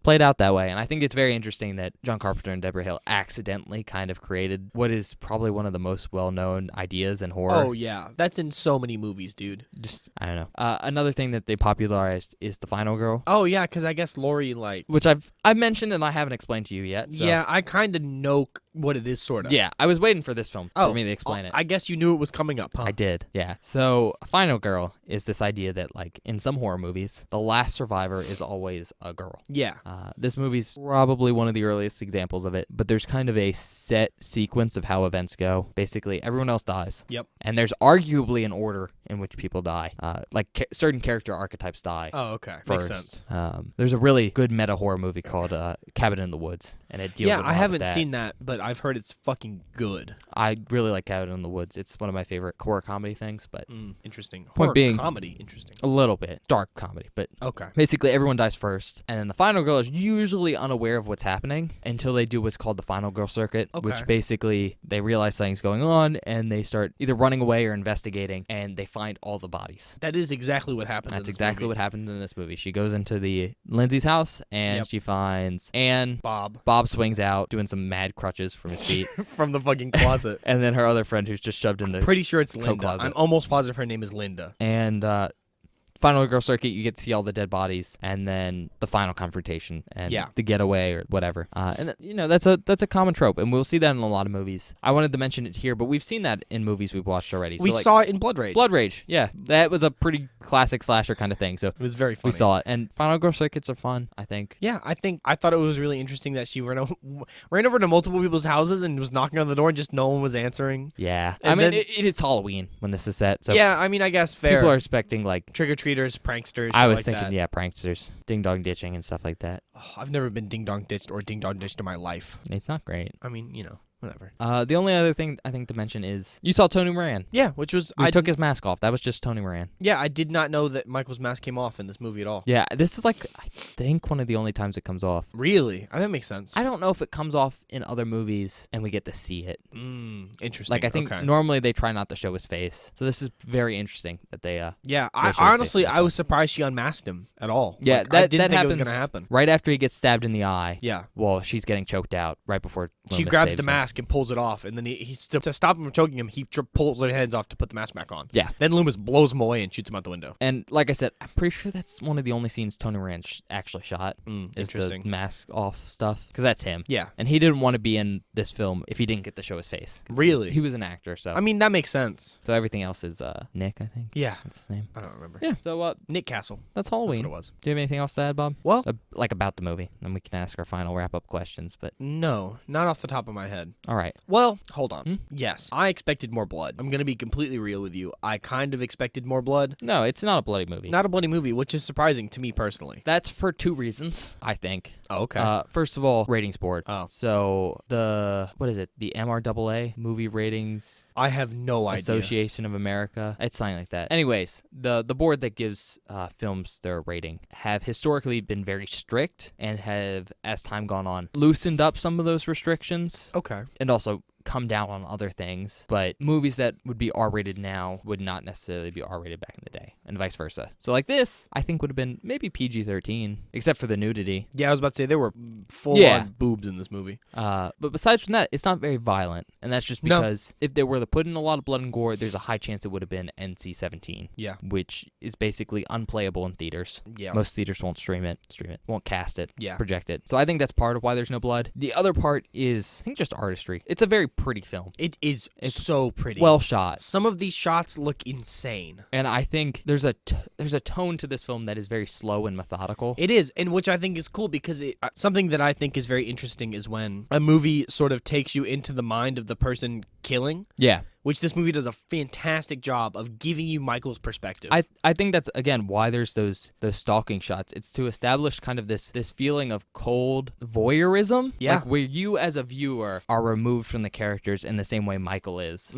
S2: played out that way. And I think it's very interesting that John Carpenter and Deborah Hill accidentally kind of created what is probably one of the most well-known ideas in horror.
S1: Oh, yeah. That's in so many movies, dude.
S2: Just, I don't know. Another thing that they popularized is the final girl,
S1: Oh, yeah, because I guess Lori, like...
S2: which I've mentioned and I haven't explained to you yet. So.
S1: Yeah, I kind of know what it is, sort of.
S2: Yeah, I was waiting for this film for me to explain it.
S1: I guess you knew it was coming up, huh?
S2: I did, yeah. So, Final Girl is this idea that, like, in some horror movies, the last survivor is always a girl.
S1: Yeah.
S2: This movie's probably one of the earliest examples of it, but there's kind of a set sequence of how events go. Basically, everyone else dies.
S1: Yep.
S2: And there's arguably an order in which people die. Certain character archetypes die.
S1: Oh, okay.
S2: First.
S1: Makes sense.
S2: There's a really good meta horror movie called Cabin in the Woods, and it deals.
S1: Yeah,
S2: a lot
S1: I
S2: with
S1: haven't
S2: that.
S1: seen that, but I've heard it's fucking good.
S2: I really like Cabin in the Woods. It's one of my favorite horror comedy things, but
S1: Interesting.
S2: Point
S1: Horror
S2: being-
S1: comedy. Interesting.
S2: a little bit dark comedy. But
S1: Okay.
S2: basically, everyone dies first, and then the final girl is usually unaware of what's happening until they do what's called the final girl circuit,
S1: Okay.
S2: which basically they realize something's going on, and they start either running away or investigating, and they find all the bodies.
S1: That is exactly what happened.
S2: That's exactly what happened in this movie. She goes into the Lindsay's house, and
S1: Yep.
S2: she finds Anne.
S1: Bob
S2: Bob swings out, doing some mad crutches from his feet.
S1: from the fucking closet.
S2: And then her other friend who's just shoved in the...
S1: Pretty sure it's
S2: coat
S1: Linda.
S2: closet.
S1: I'm almost positive her name is Linda.
S2: And final girl circuit, you get to see all the dead bodies, and then the final confrontation and
S1: Yeah.
S2: the getaway or whatever. That's a common trope, and we'll see that in a lot of movies. I wanted to mention it here, but we've seen that in movies we've watched already.
S1: We
S2: so, like,
S1: saw it in Blood Rage.
S2: Blood Rage. Yeah, that was a pretty classic slasher kind of thing. So
S1: It was very funny.
S2: we saw it, and final girl circuits are fun, I think.
S1: Yeah, I thought it was really interesting that she ran over to multiple people's houses and was knocking on the door and just no one was answering.
S2: Yeah,
S1: And
S2: I mean
S1: then-
S2: it is Halloween when this is set, so
S1: Yeah, I mean, I guess fair.
S2: people are expecting like.
S1: trick-or-treaters, pranksters.
S2: I
S1: shit
S2: was
S1: like
S2: thinking,
S1: that.
S2: yeah, pranksters, ding dong ditching, and stuff like that.
S1: Oh, I've never been ding-dong ditched or ding-dong ditched in my life.
S2: It's not great.
S1: I mean, whatever.
S2: The only other thing I think to mention is you saw Tony Moran.
S1: Yeah, which was
S2: He took his mask off. That was just Tony Moran.
S1: Yeah, I did not know that Michael's mask came off in this movie at all.
S2: Yeah, this is like, I think, one of the only times it comes off.
S1: Really? That makes sense.
S2: I don't know if it comes off in other movies and we get to see it.
S1: Interesting.
S2: Like, I think normally they try not to show his face. So this is very interesting that they,
S1: yeah,
S2: they show his face in this
S1: I was surprised she unmasked him at all.
S2: Yeah,
S1: Like, I didn't think
S2: happens
S1: it was going to happen.
S2: right after he gets stabbed in the eye.
S1: Yeah.
S2: Well, she's getting choked out right before
S1: She
S2: Loomis
S1: grabs
S2: saves
S1: the
S2: him.
S1: mask and pulls it off, and then to stop him from choking him, he pulls their hands off to put the mask back on.
S2: Yeah.
S1: Then Loomis blows him away and shoots him out the window.
S2: And like I said, I'm pretty sure that's one of the only scenes Tony Moran actually shot. Is
S1: Interesting.
S2: the mask off stuff. Because that's him.
S1: Yeah.
S2: And he didn't want to be in this film if he didn't get to show his face.
S1: Really?
S2: He was an actor, so.
S1: I mean, that makes sense.
S2: So everything else is Nick, I think.
S1: Yeah.
S2: That's his name.
S1: I don't remember.
S2: Yeah. So
S1: Nick Castle.
S2: that's
S1: That's
S2: Halloween.
S1: what it was.
S2: Do you have anything else to add, Bob?
S1: Well,
S2: Like about the movie, and we can ask our final wrap-up questions. But
S1: no, not off the top of my head.
S2: all right.
S1: Well, hold on. Yes, I expected more blood. I'm going to be completely real with you. I kind of expected more blood.
S2: No, it's not a bloody movie.
S1: Not a bloody movie, which is surprising to me personally.
S2: That's for two reasons, I think.
S1: Oh, okay.
S2: First of all, ratings board.
S1: Oh.
S2: So what is it? The MRAA, Movie Ratings
S1: I have no idea.
S2: Association of America. It's something like that. Anyways, the board that gives films their rating have historically been very strict and have, as time gone on, loosened up some of those restrictions.
S1: Okay.
S2: And also come down on other things, but movies that would be R-rated now would not necessarily be R-rated back in the day, and vice versa. So like this, I think would have been maybe PG-13, except for the nudity.
S1: Yeah, I was about to say there were full-on boobs in this movie.
S2: But besides from that, it's not very violent, and that's just because if they were to put in a lot of blood and gore, there's a high chance it would have been NC-17.
S1: Yeah.
S2: Which is basically unplayable in theaters.
S1: Yeah.
S2: Most theaters won't stream it, won't cast it,
S1: Yeah.
S2: project it. So I think that's part of why there's no blood. The other part is, I think, just artistry. It's a very pretty film.
S1: It is so pretty.
S2: Well shot.
S1: Some of these shots look insane.
S2: And I think there's a tone to this film that is very slow and methodical.
S1: It is, and which I think is cool because something that I think is very interesting is when a movie sort of takes you into the mind of the person killing.
S2: Yeah.
S1: Which this movie does a fantastic job of giving you Michael's perspective.
S2: I think that's, again, why there's those stalking shots. It's to establish kind of this feeling of cold voyeurism.
S1: Yeah.
S2: Like where you as a viewer are removed from the characters in the same way Michael is.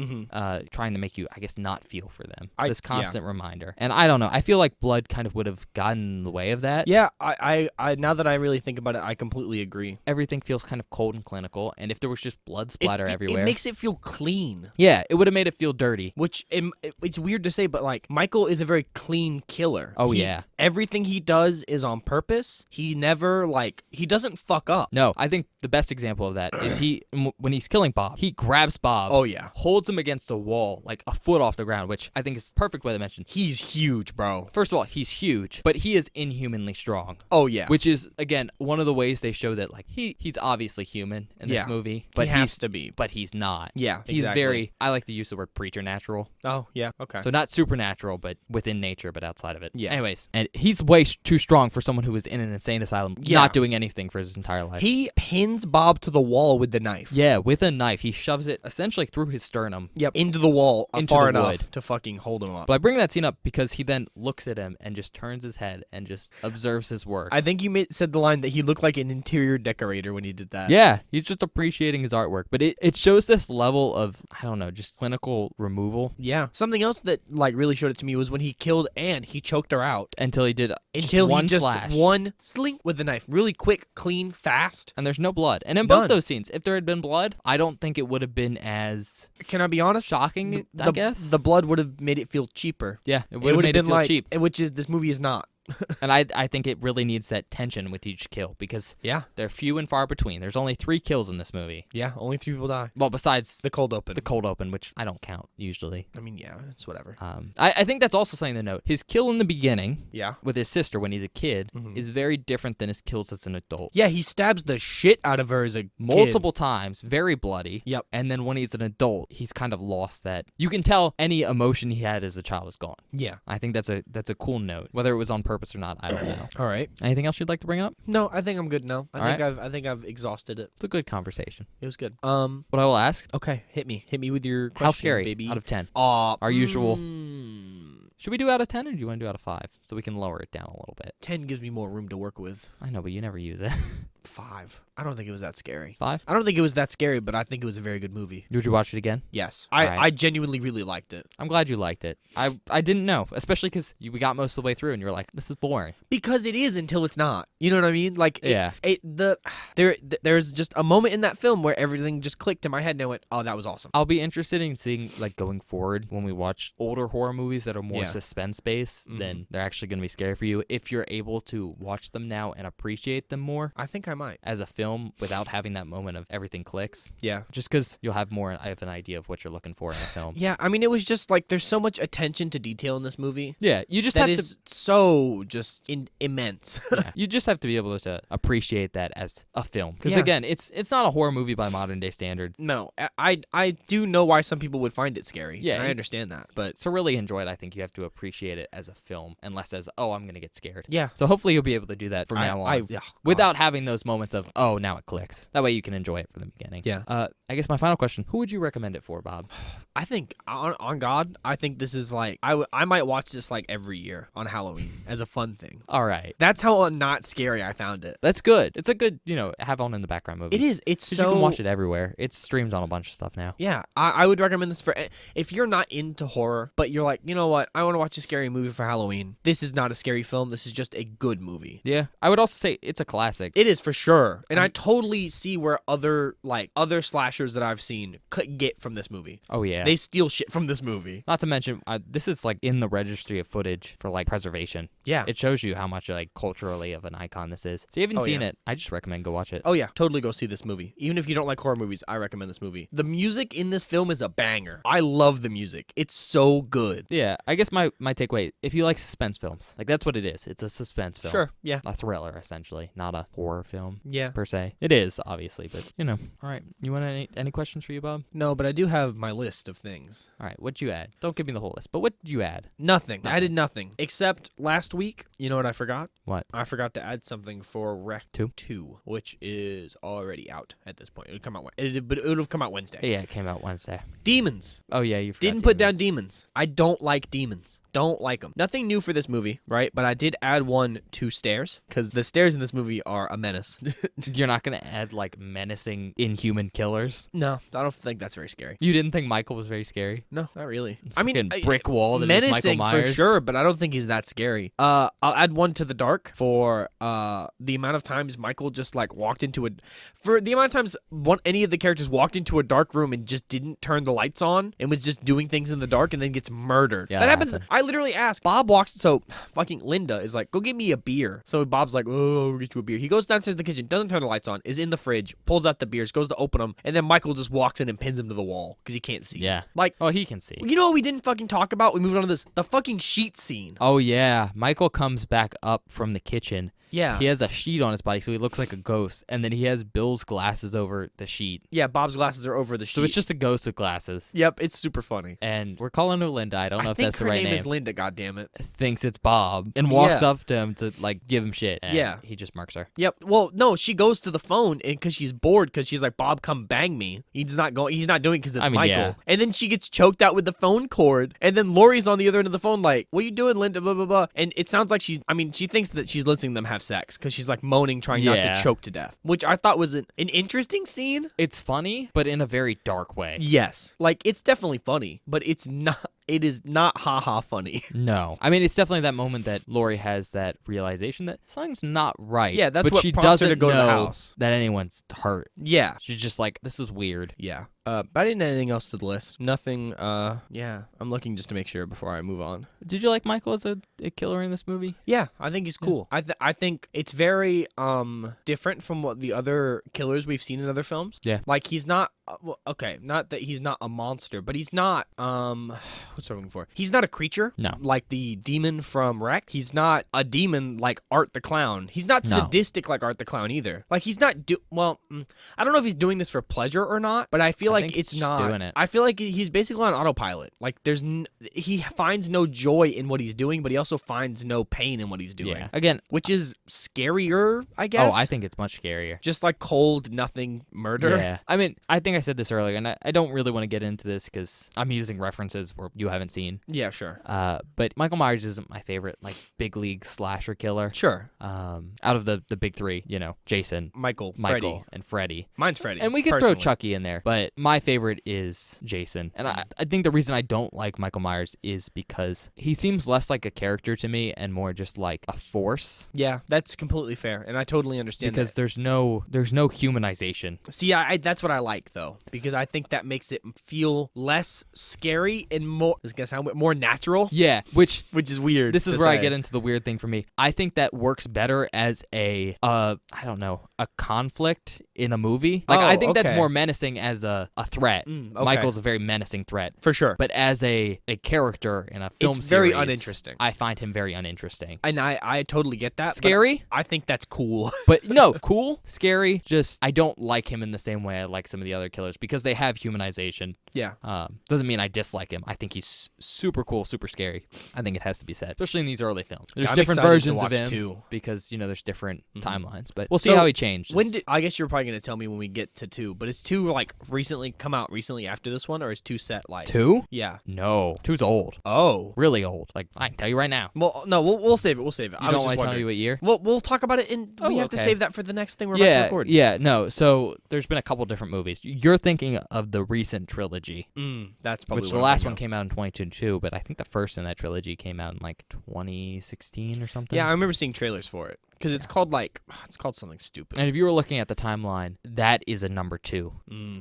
S2: Trying to make you, I guess, not feel for them. It's this constant reminder. And I don't know. I feel like blood kind of would have gotten in the way of that.
S1: Yeah, I now that I really think about it, I completely agree.
S2: Everything feels kind of cold and clinical. And if there was just blood splatter everywhere.
S1: It makes it feel clean.
S2: Yeah, it would have made it feel dirty.
S1: Which, it's weird to say, but like, Michael is a very clean killer.
S2: Oh, yeah.
S1: Everything he does is on purpose. He never, he doesn't fuck up.
S2: No, I think the best example of that is when he's killing Bob, he grabs Bob.
S1: Oh, yeah.
S2: Holds him against a wall, like a foot off the ground, which I think is the perfect way to mention.
S1: He's huge, bro.
S2: First of all, he's huge, but he is inhumanly strong.
S1: Oh, yeah.
S2: Which is, again, one of the ways they show that, like, he's obviously human in this movie. But
S1: he has to be.
S2: But he's not.
S1: Yeah,
S2: He's
S1: exactly.
S2: I like to use the word preternatural.
S1: Oh, yeah, okay.
S2: So not supernatural, but within nature, but outside of it.
S1: Yeah.
S2: Anyways, and he's way too strong for someone who was in an insane asylum, not doing anything for his entire life.
S1: He pins Bob to the wall with the knife.
S2: Yeah, with a knife. He shoves it essentially through his sternum.
S1: Yep, into the wall
S2: Into
S1: far
S2: the
S1: enough
S2: wood.
S1: to fucking hold him up.
S2: But I bring that scene up because he then looks at him and just turns his head and just observes his work.
S1: I think you said the line that he looked like an interior decorator when he did that.
S2: Yeah, he's just appreciating his artwork. But it shows this level of, I don't know, just clinical removal.
S1: Yeah. Something else that really showed it to me was when he killed Anne, he choked her out.
S2: Until he did
S1: One
S2: slash.
S1: One slink with the knife. Really quick, clean, fast.
S2: And there's no blood. And in
S1: None.
S2: both those scenes, if there had been blood, I don't think it would have been as
S1: Can I be honest?
S2: shocking, I guess.
S1: The blood would have made it feel cheaper.
S2: Yeah, it would have made it feel cheap.
S1: Which is, this movie is not.
S2: And I think it really needs that tension with each kill because they're few and far between. There's only 3 kills in this movie.
S1: Yeah, only 3 people die.
S2: Well, besides
S1: The cold open.
S2: the cold open, which I don't count usually.
S1: I mean, yeah, it's whatever.
S2: I think that's also something to note. His kill in the beginning
S1: Yeah.
S2: with his sister when he's a kid is very different than his kills as an adult.
S1: Yeah, he stabs the shit out of her as a
S2: Multiple times, very bloody.
S1: Yep.
S2: And then when he's an adult, he's kind of lost that. You can tell any emotion he had as a child is gone.
S1: Yeah.
S2: I think that's a cool note. Whether it was on purpose or not, I don't know.
S1: All right.
S2: Anything else you'd like to bring up?
S1: No, I think I'm good now.
S2: All
S1: I think I've exhausted it.
S2: It's a good conversation.
S1: It was good.
S2: What I will ask,
S1: Okay, hit me with your question,
S2: how scary
S1: baby.
S2: out of 10?
S1: Our
S2: usual. Should we do out of 10 or do you want to do out of 5? So we can lower it down a little bit.
S1: 10 gives me more room to work with.
S2: I know, but you never use it.
S1: 5. I don't think it was that scary.
S2: 5?
S1: I don't think it was that scary, but I think it was a very good movie.
S2: Would you watch it again?
S1: Yes.
S2: Alright.
S1: I genuinely really liked it.
S2: I'm glad you liked it. I didn't know, especially because we got most of the way through and you were like, this is boring.
S1: Because it is until it's not. You know what I mean? Like,
S2: Yeah.
S1: there's just a moment in that film where everything just clicked in my head and I went, oh, that was awesome.
S2: I'll be interested in seeing, like, going forward when we watch older horror movies that are more suspense-based, then they're actually going to be scary for you. If you're able to watch them now and appreciate them more
S1: I think I might.
S2: as a film without having that moment of everything clicks.
S1: Yeah.
S2: Just because you'll have more of an idea of what you're looking for in a film.
S1: Yeah, I mean, it was just like there's so much attention to detail in this movie.
S2: Yeah, you just
S1: That
S2: have
S1: is so just immense.
S2: you just have to be able to appreciate that as a film. Because
S1: Yeah.
S2: again, it's not a horror movie by modern day standard.
S1: No, I do know why some people would find it scary.
S2: Yeah,
S1: and I
S2: and-
S1: understand that. But
S2: To really enjoy it, I think you have to appreciate it as a film, and less as, oh, I'm going to get scared.
S1: yeah,
S2: So hopefully you'll be able to do that from now on. Without having those moments of, oh, now it clicks. That way you can enjoy it from the beginning.
S1: Yeah.
S2: I guess my final question, who would you recommend it for, Bob?
S1: I think on God, I think this is like I might watch this like every year on Halloween as a fun thing.
S2: All right.
S1: That's how not scary I found it.
S2: That's good. It's a good, have on in the background movie.
S1: It is. It's
S2: 'Cause
S1: so
S2: you can watch it everywhere. It streams on a bunch of stuff now.
S1: Yeah, I would recommend this for if you're not into horror, but you're like, you know what, I want to watch a scary movie for Halloween. This is not a scary film. This is just a good movie.
S2: Yeah. I would also say it's a classic.
S1: It is for sure, and I totally see where other slashers that I've seen could get from this movie.
S2: Oh, yeah.
S1: They steal shit from this movie.
S2: Not to mention, this is like in the registry of footage for like preservation.
S1: Yeah.
S2: It shows you how much like culturally of an icon this is. So you haven't seen
S1: yeah.
S2: it, I just recommend go watch it.
S1: Oh yeah, totally go see this movie. Even if you don't like horror movies, I recommend this movie. The music in this film is a banger. I love the music. It's so good.
S2: Yeah, I guess my takeaway, if you like suspense films, like that's what it is. It's a suspense film.
S1: Sure. Yeah.
S2: A thriller, essentially, not a horror film
S1: Yeah.
S2: per se. It is, obviously, but All right, you want any questions for you, Bob?
S1: No, but I do have my list of things.
S2: All right, what'd you add? Don't give me the whole list, but what did you add?
S1: Nothing. I
S2: Nothing.
S1: did nothing. Except last week, you know what I forgot?
S2: What?
S1: I forgot to add something for Rec
S2: 2?
S1: 2, which is already out at this point. It would come out, but it would have come out Wednesday.
S2: Yeah, it came out Wednesday.
S1: Demons.
S2: Oh yeah, you forgot
S1: Didn't put down
S2: Demons.
S1: demons. I don't like demons. Don't like them. Nothing new for this movie, right? But I did add one to stairs because the stairs in this movie are a menace.
S2: You're not gonna add like menacing inhuman killers.
S1: No, I don't think that's very scary.
S2: You didn't think Michael was very scary?
S1: No, not really. I mean,
S2: Fucking brick wall that is Michael
S1: menacing for
S2: Myers.
S1: sure, but I don't think he's that scary. I'll add one to the dark for the amount of times Michael just like walked into for the amount of times any of the characters walked into a dark room and just didn't turn the lights on and was just doing things in the dark and then gets murdered.
S2: Yeah,
S1: that
S2: that
S1: happens.
S2: happens.
S1: I literally asked. Bob walks. So fucking Linda is like, go get me a beer. So Bob's like, oh, I'll get you a beer. He goes downstairs in the kitchen, doesn't turn the lights on, is in the fridge, pulls out the beers, goes to open them, and then Michael just walks in and pins him to the wall because he can't see.
S2: Yeah.
S1: Like,
S2: Oh, he can see.
S1: you know what we didn't fucking talk about? We moved on to this. The fucking sheet scene.
S2: Oh yeah, Michael comes back up from the kitchen.
S1: Yeah.
S2: He has a sheet on his body, so he looks like a ghost, and then he has Bill's glasses over the sheet.
S1: Yeah, Bob's glasses are over the sheet.
S2: So it's just a ghost with glasses.
S1: Yep, it's super funny.
S2: And we're calling her Linda. I don't know
S1: I
S2: if
S1: think
S2: that's the
S1: her
S2: right
S1: name
S2: name.
S1: is Linda, goddammit.
S2: Thinks it's Bob and walks
S1: Yeah.
S2: up to him to like give him shit. And
S1: Yeah.
S2: he just marks her.
S1: Yep. Well, no, she goes to the phone because she's bored because she's like, Bob, come bang me. He's not doing it because it's
S2: I mean,
S1: Michael.
S2: yeah.
S1: And then she gets choked out with the phone cord. And then Lori's on the other end of the phone like, what are you doing, Linda? Blah, blah, blah. And it sounds like she thinks that she's listening to them have sex because she's like moaning, trying not
S2: Yeah.
S1: to choke to death, which I thought was an interesting scene.
S2: It's funny, but in a very dark way.
S1: Yes. Like, it's definitely funny, but it is not ha-ha funny.
S2: No. I mean, it's definitely that moment that Lori has that realization that something's not right.
S1: Yeah, that's
S2: but
S1: what
S2: she
S1: prompts her
S2: doesn't
S1: to go to the
S2: know
S1: house.
S2: that anyone's hurt.
S1: Yeah.
S2: She's just like, this is weird.
S1: Yeah. But I didn't add anything else to the list. Nothing, yeah. I'm looking just to make sure before I move on.
S2: Did you like Michael as a killer in this movie?
S1: Yeah, I think he's cool. I think it's very different from what the other killers we've seen in other films.
S2: Yeah.
S1: Like he's not okay, not that he's not a monster, but he's not what's I'm looking for? He's not a creature.
S2: No.
S1: Like the demon from Wreck. He's not a demon like Art the Clown. He's not
S2: No.
S1: sadistic like Art the Clown either. Like he's not I don't know if he's doing this for pleasure or not, but I feel like
S2: think
S1: it's
S2: he's
S1: not.
S2: doing it.
S1: I feel like he's basically on autopilot. Like he finds no joy in what he's doing, but he also finds no pain in what he's doing.
S2: Yeah. Again,
S1: Which is scarier, I guess.
S2: I think it's much scarier.
S1: Just like cold, nothing murder.
S2: Yeah. I mean, I think I said this earlier, and I don't really want to get into this because I'm using references where you haven't seen.
S1: Yeah, sure.
S2: But Michael Myers isn't my favorite, like, big league slasher killer.
S1: Sure.
S2: Out of the big three, Jason,
S1: Michael,
S2: Michael, and Freddy.
S1: Mine's Freddy.
S2: And we could
S1: personally.
S2: throw Chucky in there, but my favorite is Jason. And I think the reason I don't like Michael Myers is because he seems less like a character to me and more just like a force.
S1: Yeah, that's completely fair, and I totally understand
S2: Because
S1: that.
S2: there's no humanization.
S1: See, I that's what I like though, because I think that makes it feel less scary and more. This is gonna sound more natural.
S2: Yeah, which
S1: Which is weird.
S2: this is
S1: to
S2: where I
S1: say.
S2: get into the weird thing for me. I think that works better as a I don't know, a conflict in a movie. Like I think that's
S1: okay.
S2: more menacing as a threat.
S1: Okay.
S2: Michael's a very menacing threat.
S1: for sure.
S2: But as a character in a film
S1: It's very
S2: series,
S1: uninteresting.
S2: I find him very uninteresting.
S1: And I totally get that. but
S2: Scary,
S1: I think that's cool.
S2: but no, cool, scary. Just I don't like him in the same way I like some of the other killers because they have humanization.
S1: Yeah.
S2: Doesn't mean I dislike him. I think he's super cool, super scary. I think it has to be said, especially in these early films. There's
S1: I'm
S2: different
S1: excited to
S2: versions of
S1: watch
S2: him
S1: two.
S2: because there's different
S1: Mm-hmm.
S2: timelines. But we'll see
S1: So,
S2: how he changes.
S1: I guess you're probably gonna tell me when we get to 2, but is 2 like recently come out recently after this one, or is 2 set like
S2: 2?
S1: Yeah.
S2: No, 2's old,
S1: Oh.
S2: really old. Like I can tell you right now.
S1: Well, no, we'll save it. We'll save it.
S2: You
S1: I was
S2: don't
S1: just
S2: want to tell
S1: wondering.
S2: you what year?
S1: We'll talk about it in. We
S2: Oh,
S1: have to
S2: okay.
S1: save that for the next thing we're about to record.
S2: Yeah, no. So there's been a couple different movies. You're thinking of the recent trilogy,
S1: That's probably
S2: which
S1: what
S2: the
S1: I'm
S2: last
S1: thinking
S2: one
S1: of.
S2: came out in 2022, but I think the first in that trilogy came out in like 2016 or something.
S1: Yeah, I remember seeing trailers for it because it's called something stupid.
S2: And if you were looking at the timeline, that is a number 2.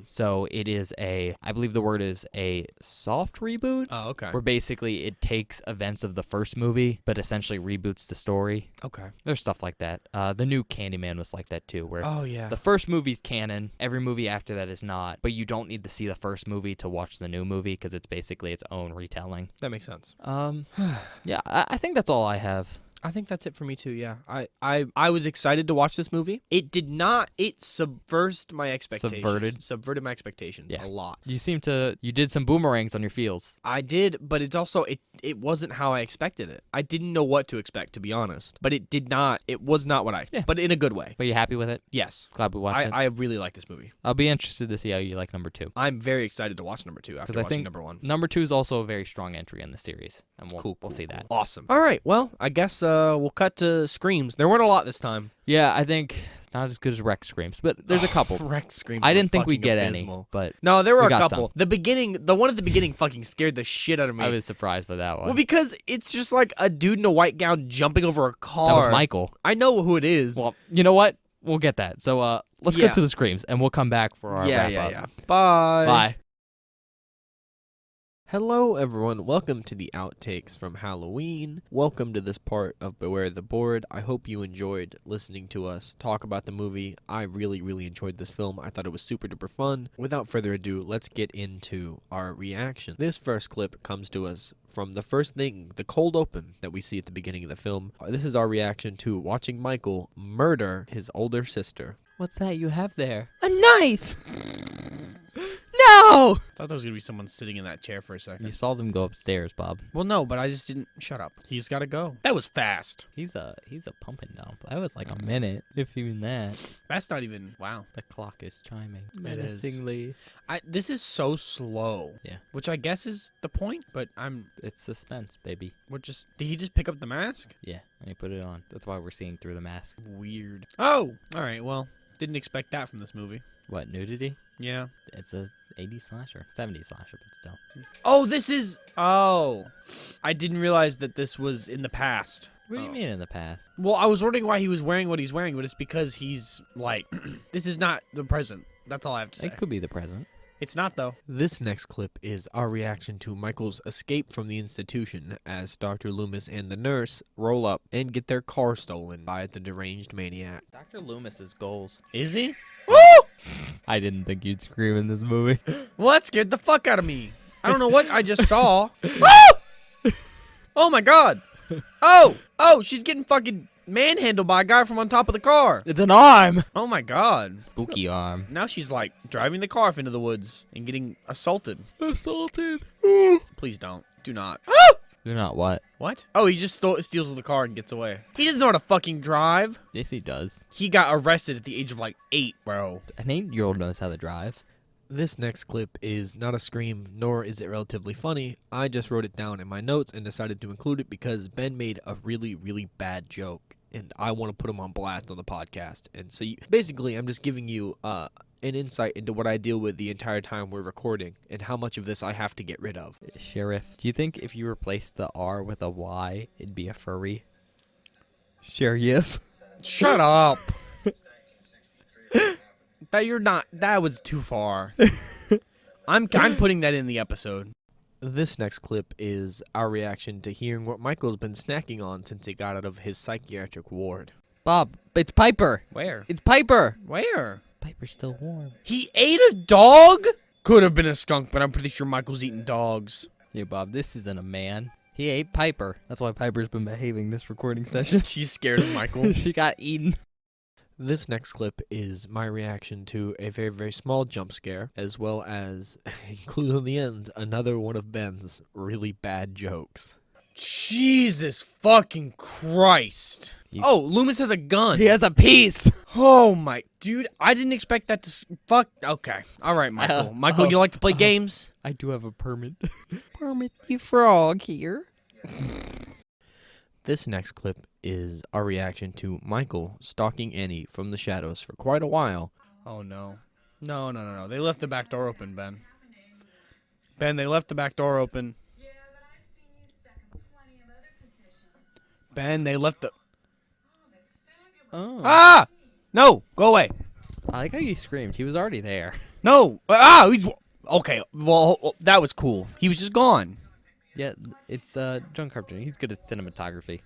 S2: So it is I believe the word is a soft reboot,
S1: Oh, okay.
S2: where basically it takes events of the first movie, but essentially reboots the story.
S1: Okay.
S2: There's stuff like that. The new Candyman was like that too, where
S1: Oh yeah.
S2: the first movie's canon, every movie after that is not, but you don't need to see the first movie to watch the new movie because it's basically its own retelling.
S1: That makes sense.
S2: Yeah, I think that's all I have.
S1: I think that's it for me too. Yeah, I was excited to watch this movie. It did not. It subverted my expectations. Subverted my expectations
S2: Yeah.
S1: a lot.
S2: You did some boomerangs on your feels.
S1: I did, but it's also it wasn't how I expected it. I didn't know what to expect, to be honest. But it did not. It was not what I.
S2: Yeah.
S1: But in a good way.
S2: But you happy with it?
S1: Yes.
S2: Glad we watched it.
S1: I really like this movie.
S2: I'll be interested to see how you like number 2.
S1: I'm very excited to watch number 2 after
S2: I
S1: watching
S2: think
S1: number 1.
S2: Number 2 is also a very strong entry in the series, and we'll see that.
S1: Awesome. All right. Well, I guess we'll cut to Screams. There weren't a lot this time.
S2: Yeah, I think not as good as Rex Screams, but there's a couple.
S1: Wrecked Screams.
S2: I
S1: were
S2: didn't think we'd
S1: fucking
S2: get
S1: abysmal.
S2: any, but
S1: No, there were
S2: we
S1: a
S2: got
S1: couple.
S2: some.
S1: The one at the beginning fucking scared the shit out of me.
S2: I was surprised by that one.
S1: Well, because it's just like a dude in a white gown jumping over a car.
S2: That was Michael.
S1: I know who it is.
S2: Well, you know what? We'll get that. So let's
S1: Yeah.
S2: go to the Screams, and we'll come back for our wrap up.
S1: yeah. Bye.
S2: Bye.
S1: Hello, everyone. Welcome to the outtakes from Halloween. Welcome to this part of Beware the Board. I hope you enjoyed listening to us talk about the movie. I really, really enjoyed this film. I thought it was super duper fun. Without further ado, let's get into our reaction. This first clip comes to us from the first thing, the cold open that we see at the beginning of the film. This is our reaction to watching Michael murder his older sister.
S2: What's that you have there?
S1: A knife! No! I thought there was going to be someone sitting in that chair for a second.
S2: You saw them go upstairs, Bob.
S1: Well, no, but I just didn't. Shut up. He's got to go. That was fast.
S2: He's a pumping dump. That was like a minute, if even that.
S1: That's not even. Wow.
S2: The clock is chiming
S1: It is.
S2: menacingly.
S1: This is so slow.
S2: Yeah.
S1: Which I guess is the point, but
S2: It's suspense, baby.
S1: Did he just pick up the mask?
S2: Yeah, and he put it on. That's why we're seeing through the mask.
S1: Weird. Oh! Alright, well, didn't expect that from this movie.
S2: What, nudity?
S1: Yeah.
S2: It's a 80s slasher. 70s slasher, but still.
S1: Oh, this is. Oh. I didn't realize that this was in the past.
S2: What do you mean in the past?
S1: Well, I was wondering why he was wearing what he's wearing, but it's because he's like, this is not the present. That's all I have to say.
S2: It could be the present.
S1: It's not, though. This next clip is our reaction to Michael's escape from the institution as Dr. Loomis and the nurse roll up and get their car stolen by the deranged maniac.
S2: Dr. Loomis's goals.
S1: Is he? Woo!
S2: I didn't think you'd scream in this movie.
S1: Well, that scared the fuck out of me. I don't know what I just saw. Woo! Oh, my God. Oh, she's getting fucking manhandled by a guy from on top of the car.
S2: It's an arm.
S1: Oh my god.
S2: Spooky arm.
S1: Now she's like driving the car off into the woods and getting assaulted.
S2: Assaulted.
S1: Please don't. Do not.
S2: You're not what?
S1: What? Oh, he just steals the car and gets away. He doesn't know how to fucking drive.
S2: Yes, he does.
S1: He got arrested at the age of like 8, bro.
S2: An 8-year-old knows how to drive.
S3: This next clip is not a scream, nor is it relatively funny. I just wrote it down in my notes and decided to include it because Ben made a really, really bad joke, and I want to put him on blast on the podcast. And so basically, I'm just giving you an insight into what I deal with the entire time we're recording and how much of this I have to get rid of.
S2: Sheriff, do you think if you replaced the R with a Y, it'd be a furry? Sheriff.
S1: Shut up. That was too far. I'm putting that in the episode.
S3: This next clip is our reaction to hearing what Michael's been snacking on since he got out of his psychiatric ward.
S2: Bob, it's Piper.
S1: Where?
S2: It's Piper.
S1: Where?
S2: Piper's still warm.
S1: He ate a dog? Could have been a skunk, but I'm pretty sure Michael's eating dogs.
S2: Yeah, Bob, this isn't a man. He ate Piper. That's why Piper's been behaving this recording session.
S1: She's scared of Michael.
S2: She got eaten.
S3: This next clip is my reaction to a very, very small jump scare, as well as, including in the end, another one of Ben's really bad jokes.
S1: Jesus fucking Christ. Oh, Loomis has a gun.
S2: He has a piece.
S1: Oh my, dude, I didn't expect that to fuck. Okay. All right, Michael. Michael, you like to play games?
S2: I do have a permit. Permit the frog here.
S3: This next clip is our reaction to Michael stalking Annie from the shadows for quite a while.
S1: Oh no. No. They left the back door open, Ben. Ben, they left the back door open.
S4: Yeah, but I've seen you stuck in plenty of other positions.
S1: Ben, they left the...
S4: Oh, that's fabulous.
S2: Oh.
S1: Ah! No, go away.
S2: I like how you screamed. He was already there.
S1: No. He's... Okay, well, that was cool. He was just gone.
S2: Yeah, it's John Carpenter. He's good at cinematography.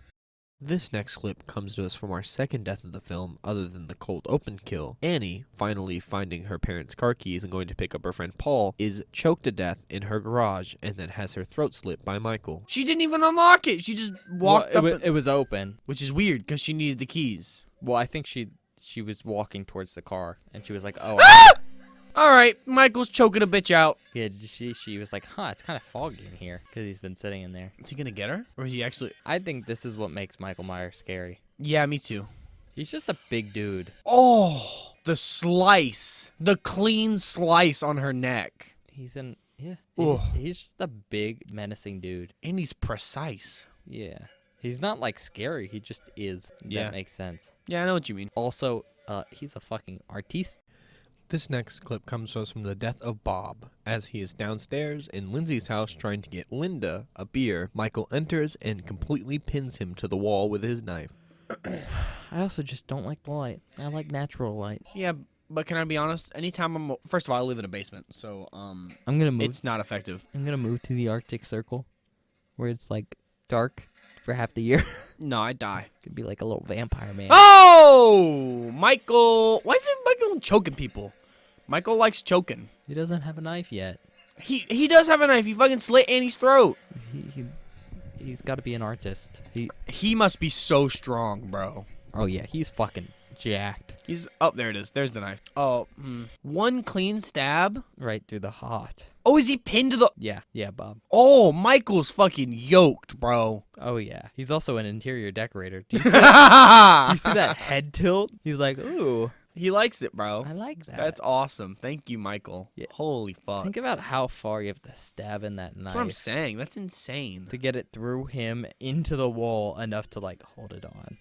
S3: This next clip comes to us from our second death of the film, other than the cold open kill. Annie, finally finding her parents' car keys and going to pick up her friend Paul, is choked to death in her garage and then has her throat slit by Michael.
S1: She didn't even unlock it. She just walked up.
S2: It was open.
S1: Which is weird, because she needed the keys.
S2: Well, I think she was walking towards the car, and she was like, oh.
S1: All right, Michael's choking a bitch out.
S2: Yeah, she was like, huh, it's kind of foggy in here, because he's been sitting in there.
S1: Is he gonna get her? Or is he actually...
S2: I think this is what makes Michael Myers scary.
S1: Yeah, me too.
S2: He's just a big dude.
S1: Oh, the slice. The clean slice on her neck.
S2: He's
S1: Ugh.
S2: he's just a big, menacing dude.
S1: And he's precise.
S2: Yeah. He's not, like, scary. He just is.
S1: Yeah.
S2: That makes sense.
S1: Yeah, I know what you mean.
S2: Also, he's a fucking artiste.
S3: This next clip comes to us from the death of Bob. As he is downstairs in Lindsay's house trying to get Linda a beer, Michael enters and completely pins him to the wall with his knife.
S2: I also just don't like the light. I like natural light.
S1: Yeah, but can I be honest? Anytime I'm... First of all, I live in a basement, so
S2: I'm gonna move.
S1: it's not effective.
S2: I'm gonna move to the Arctic Circle, where it's like dark for half the year.
S1: No, I die.
S2: Could be like a little vampire man.
S1: Oh! Michael... Why is it Michael choking people? Michael likes choking.
S2: He doesn't have a knife yet.
S1: He does have a knife. He fucking slit Annie's throat.
S2: He's got to be an artist.
S1: He must be so strong, bro.
S2: Oh yeah, he's fucking jacked.
S1: He's... Oh, there it is. There's the knife. Oh, one clean stab?
S2: Right through the heart.
S1: Oh, is he pinned to the...
S2: Yeah, Bob.
S1: Oh, Michael's fucking yoked, bro.
S2: Oh yeah, he's also an interior decorator. Do you see that head tilt? He's like, ooh,
S1: He likes it, bro.
S2: I like that.
S1: That's awesome. Thank you, Michael.
S2: Yeah.
S1: Holy fuck.
S2: Think about how far you have to stab in that knife
S1: That's what I'm saying. That's insane.
S2: to get it through him into the wall enough to like hold it on.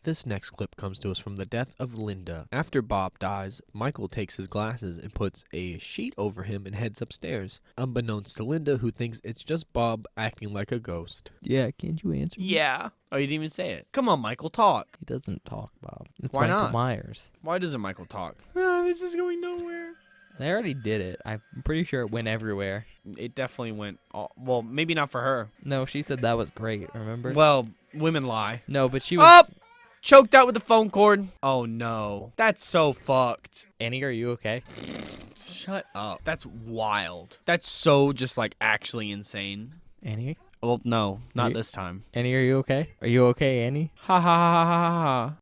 S3: This next clip comes to us from the death of Linda. After Bob dies, Michael takes his glasses and puts a sheet over him and heads upstairs, unbeknownst to Linda, who thinks it's just Bob acting like a ghost.
S2: Yeah, can't you answer me?
S1: Yeah. Oh, you didn't even say it. Come on, Michael, talk.
S2: He doesn't talk, Bob. It's
S1: Why
S2: Michael
S1: not?
S2: Myers.
S1: Why doesn't Michael talk? This is going nowhere.
S2: They already did it. I'm pretty sure it went everywhere.
S1: It definitely went... well, maybe not for her.
S2: No, she said that was great, remember?
S1: Well, women lie.
S2: No, but she was...
S1: Up! Choked out with the phone cord. Oh, no. That's so fucked.
S2: Annie, are you okay?
S1: Shut up. That's wild. That's so just, like, actually insane.
S2: Annie,
S1: Well, no, not
S2: You-
S1: this time.
S2: Annie, are you okay? Are you okay, Annie?
S1: Ha ha ha ha ha ha.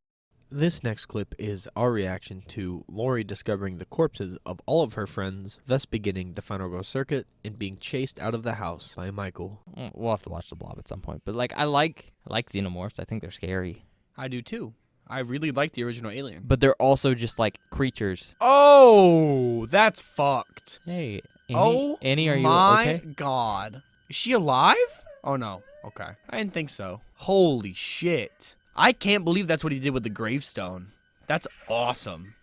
S3: This next clip is our reaction to Lori discovering the corpses of all of her friends, thus beginning the final girl circuit and being chased out of the house by Michael.
S2: We'll have to watch The Blob at some point. But like, I like xenomorphs. I think they're scary.
S1: I do too. I really like the original Alien.
S2: But they're also just like creatures.
S1: Oh, that's fucked.
S2: Hey, Annie,
S1: Oh,
S2: Annie, are you
S1: my
S2: okay?
S1: God. Is she alive? Oh, no. Okay. I didn't think so. Holy shit. I can't believe that's what he did with the gravestone. That's awesome.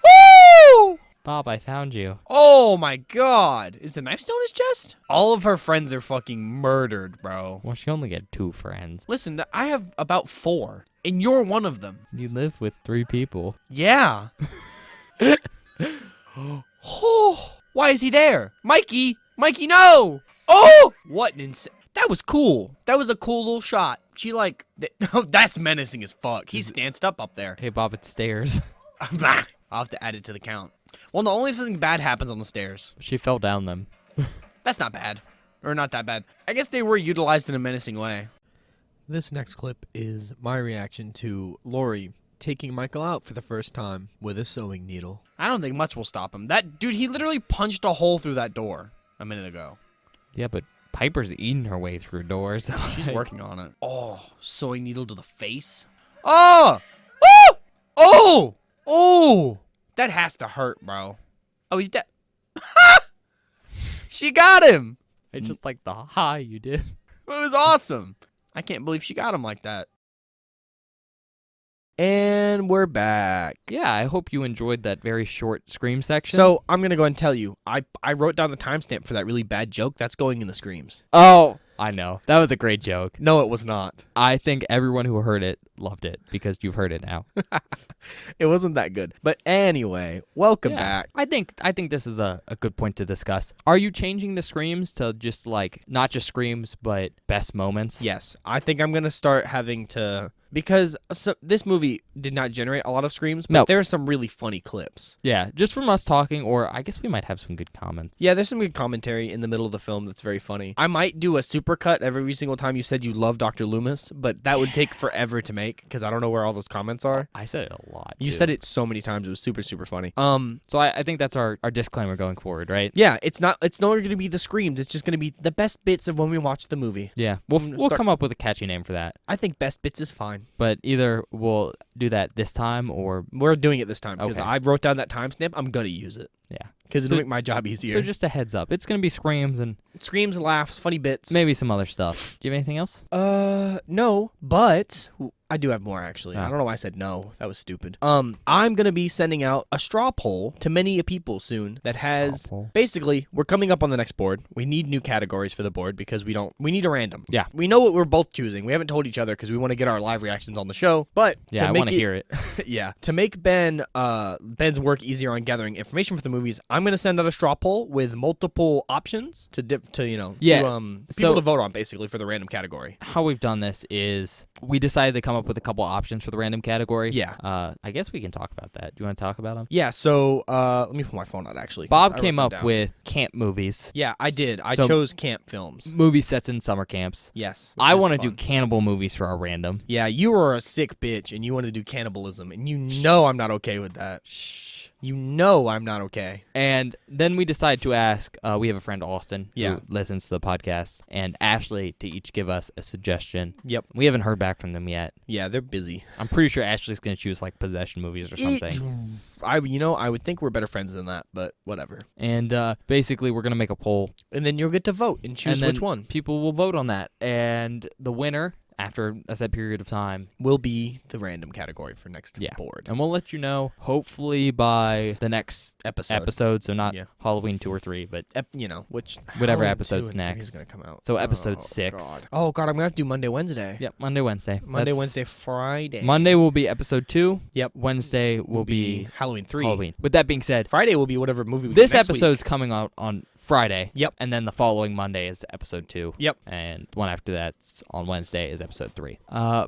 S1: Woo!
S2: Bob, I found you.
S1: Oh, my God. Is the knife still in his chest? All of her friends are fucking murdered, bro.
S2: Well, she only had 2 friends.
S1: Listen, I have about 4, and you're one of them.
S2: You live with 3 people.
S1: Yeah. Oh, why is he there? Mikey! Mikey, no! Oh! What an insane. That was cool. That was a cool little shot. She like, that's menacing as fuck. He's stanced up there.
S2: Hey, Bob, it's stairs.
S1: I'll have to add it to the count. Well, no, only if something bad happens on the stairs.
S2: She fell down them.
S1: That's not bad. Or not that bad. I guess they were utilized in a menacing way.
S3: This next clip is my reaction to Lori taking Michael out for the first time with a sewing needle.
S1: I don't think much will stop him. That dude, he literally punched a hole through that door a minute ago.
S2: Yeah, but Piper's eating her way through doors.
S1: She's working on it. Oh, sewing needle to the face. Oh! Oh! Oh! Oh! That has to hurt, bro. Oh, he's dead. She got him.
S2: I just like the ha you did.
S1: It was awesome. I can't believe she got him like that. And we're back.
S2: Yeah, I hope you enjoyed that very short Scream section.
S1: So I'm gonna go and tell you, I wrote down the timestamp for that really bad joke. That's going in the screams.
S2: oh, I know. That was a great joke.
S1: No, it was not.
S2: I think everyone who heard it loved it because you've heard it now.
S1: It wasn't that good. But anyway, welcome
S2: Yeah.
S1: back.
S2: I think this is a good point to discuss. Are you changing the screams to just like not just screams but best moments?
S1: Yes, I think I'm gonna start having to, because this movie did not generate a lot of screams, but
S2: No.
S1: there are some really funny clips.
S2: Yeah, just from us talking, or I guess we might have some good comments.
S1: Yeah, there's some good commentary in the middle of the film that's very funny. I might do a supercut every single time you said you love Dr. Loomis, but that would take forever to make because I don't know where all those comments are.
S2: I said it a lot.
S1: You
S2: too.
S1: said it so many times; it was super, super funny.
S2: So I think that's our disclaimer going forward, right?
S1: Yeah, it's no longer going to be the screams. It's just going to be the best bits of when we watch the movie.
S2: Yeah,
S1: I'm
S2: we'll
S1: gonna start-
S2: come up with a catchy name for that.
S1: I think best bits is fine.
S2: But either we'll do that this time or
S1: We're doing it this time because
S2: Okay.
S1: I wrote down that timestamp. I'm going to use it
S2: yeah.
S1: because it'll
S2: So-
S1: make my job easier.
S2: So just a heads up. It's gonna be screams and
S1: Screams, laughs, funny bits.
S2: maybe some other stuff. Do you have anything else?
S1: No, but I do have more actually.
S2: Oh.
S1: I don't know why I said no. That was stupid. I'm gonna be sending out a straw poll to many a people soon that has
S2: Straw poll.
S1: basically we're coming up on the next board. We need new categories for the board because we need a random.
S2: Yeah.
S1: We know what we're both choosing. We haven't told each other because we want to get our live reactions on the show. But
S2: Yeah, I
S1: want to
S2: hear it.
S1: yeah. To make Ben's work easier on gathering information for the movies, I'm gonna send out a straw poll with multiple options to
S2: Yeah,
S1: people
S2: so-
S1: to vote on basically for the random category.
S2: How we've done this is we decided to come up with a couple options for the random category.
S1: Yeah.
S2: I guess we can talk about that. Do you want to talk about them?
S1: Yeah, so let me pull my phone out actually. 'cause
S2: Bob
S1: I wrote
S2: came
S1: them
S2: up
S1: down.
S2: with camp movies,
S1: Yeah, I did. I
S2: So-
S1: chose camp films.
S2: movie sets in summer camps.
S1: Yes.
S2: I
S1: which
S2: want
S1: is
S2: to do
S1: fun.
S2: cannibal movies for our random.
S1: Yeah, you were a sick bitch and you wanted to do cannibalism and you know I'm not okay with that. Shh. You know I'm not okay.
S2: And then we decided to ask, we have a friend, Austin,
S1: Yeah.
S2: who listens to the podcast, and Ashley to each give us a suggestion.
S1: Yep.
S2: We haven't heard back from them yet.
S1: Yeah, they're busy.
S2: I'm pretty sure Ashley's going to choose like possession movies or something.
S1: I would think we're better friends than that, but whatever.
S2: And basically, we're going to make a poll.
S1: And then you'll get to vote and choose
S2: and then
S1: which one
S2: People will vote on that. And the winner, after a set period of time,
S1: will be the random category for next
S2: Yeah.
S1: board
S2: and we'll let you know, hopefully by the next
S1: episode.
S2: so not
S1: Yeah.
S2: Halloween 2 or 3, but
S1: Which
S2: Whatever
S1: Halloween
S2: episode's
S1: 2 and 3
S2: next.
S1: is gonna come out.
S2: So episode
S1: Oh,
S2: 6.
S1: God. Oh God, I'm gonna have to do Monday, Wednesday.
S2: Yep, Monday, Wednesday.
S1: Monday,
S2: That's-
S1: Wednesday, Friday.
S2: Monday will be episode 2.
S1: Yep.
S2: Wednesday will be
S1: Halloween 3.
S2: Halloween. With that being said,
S1: Friday will be whatever movie we
S2: this
S1: do next week.
S2: episode's coming out on Friday.
S1: Yep.
S2: And then the following Monday is episode 2.
S1: Yep.
S2: And one after that's on Wednesday is episode episode 3.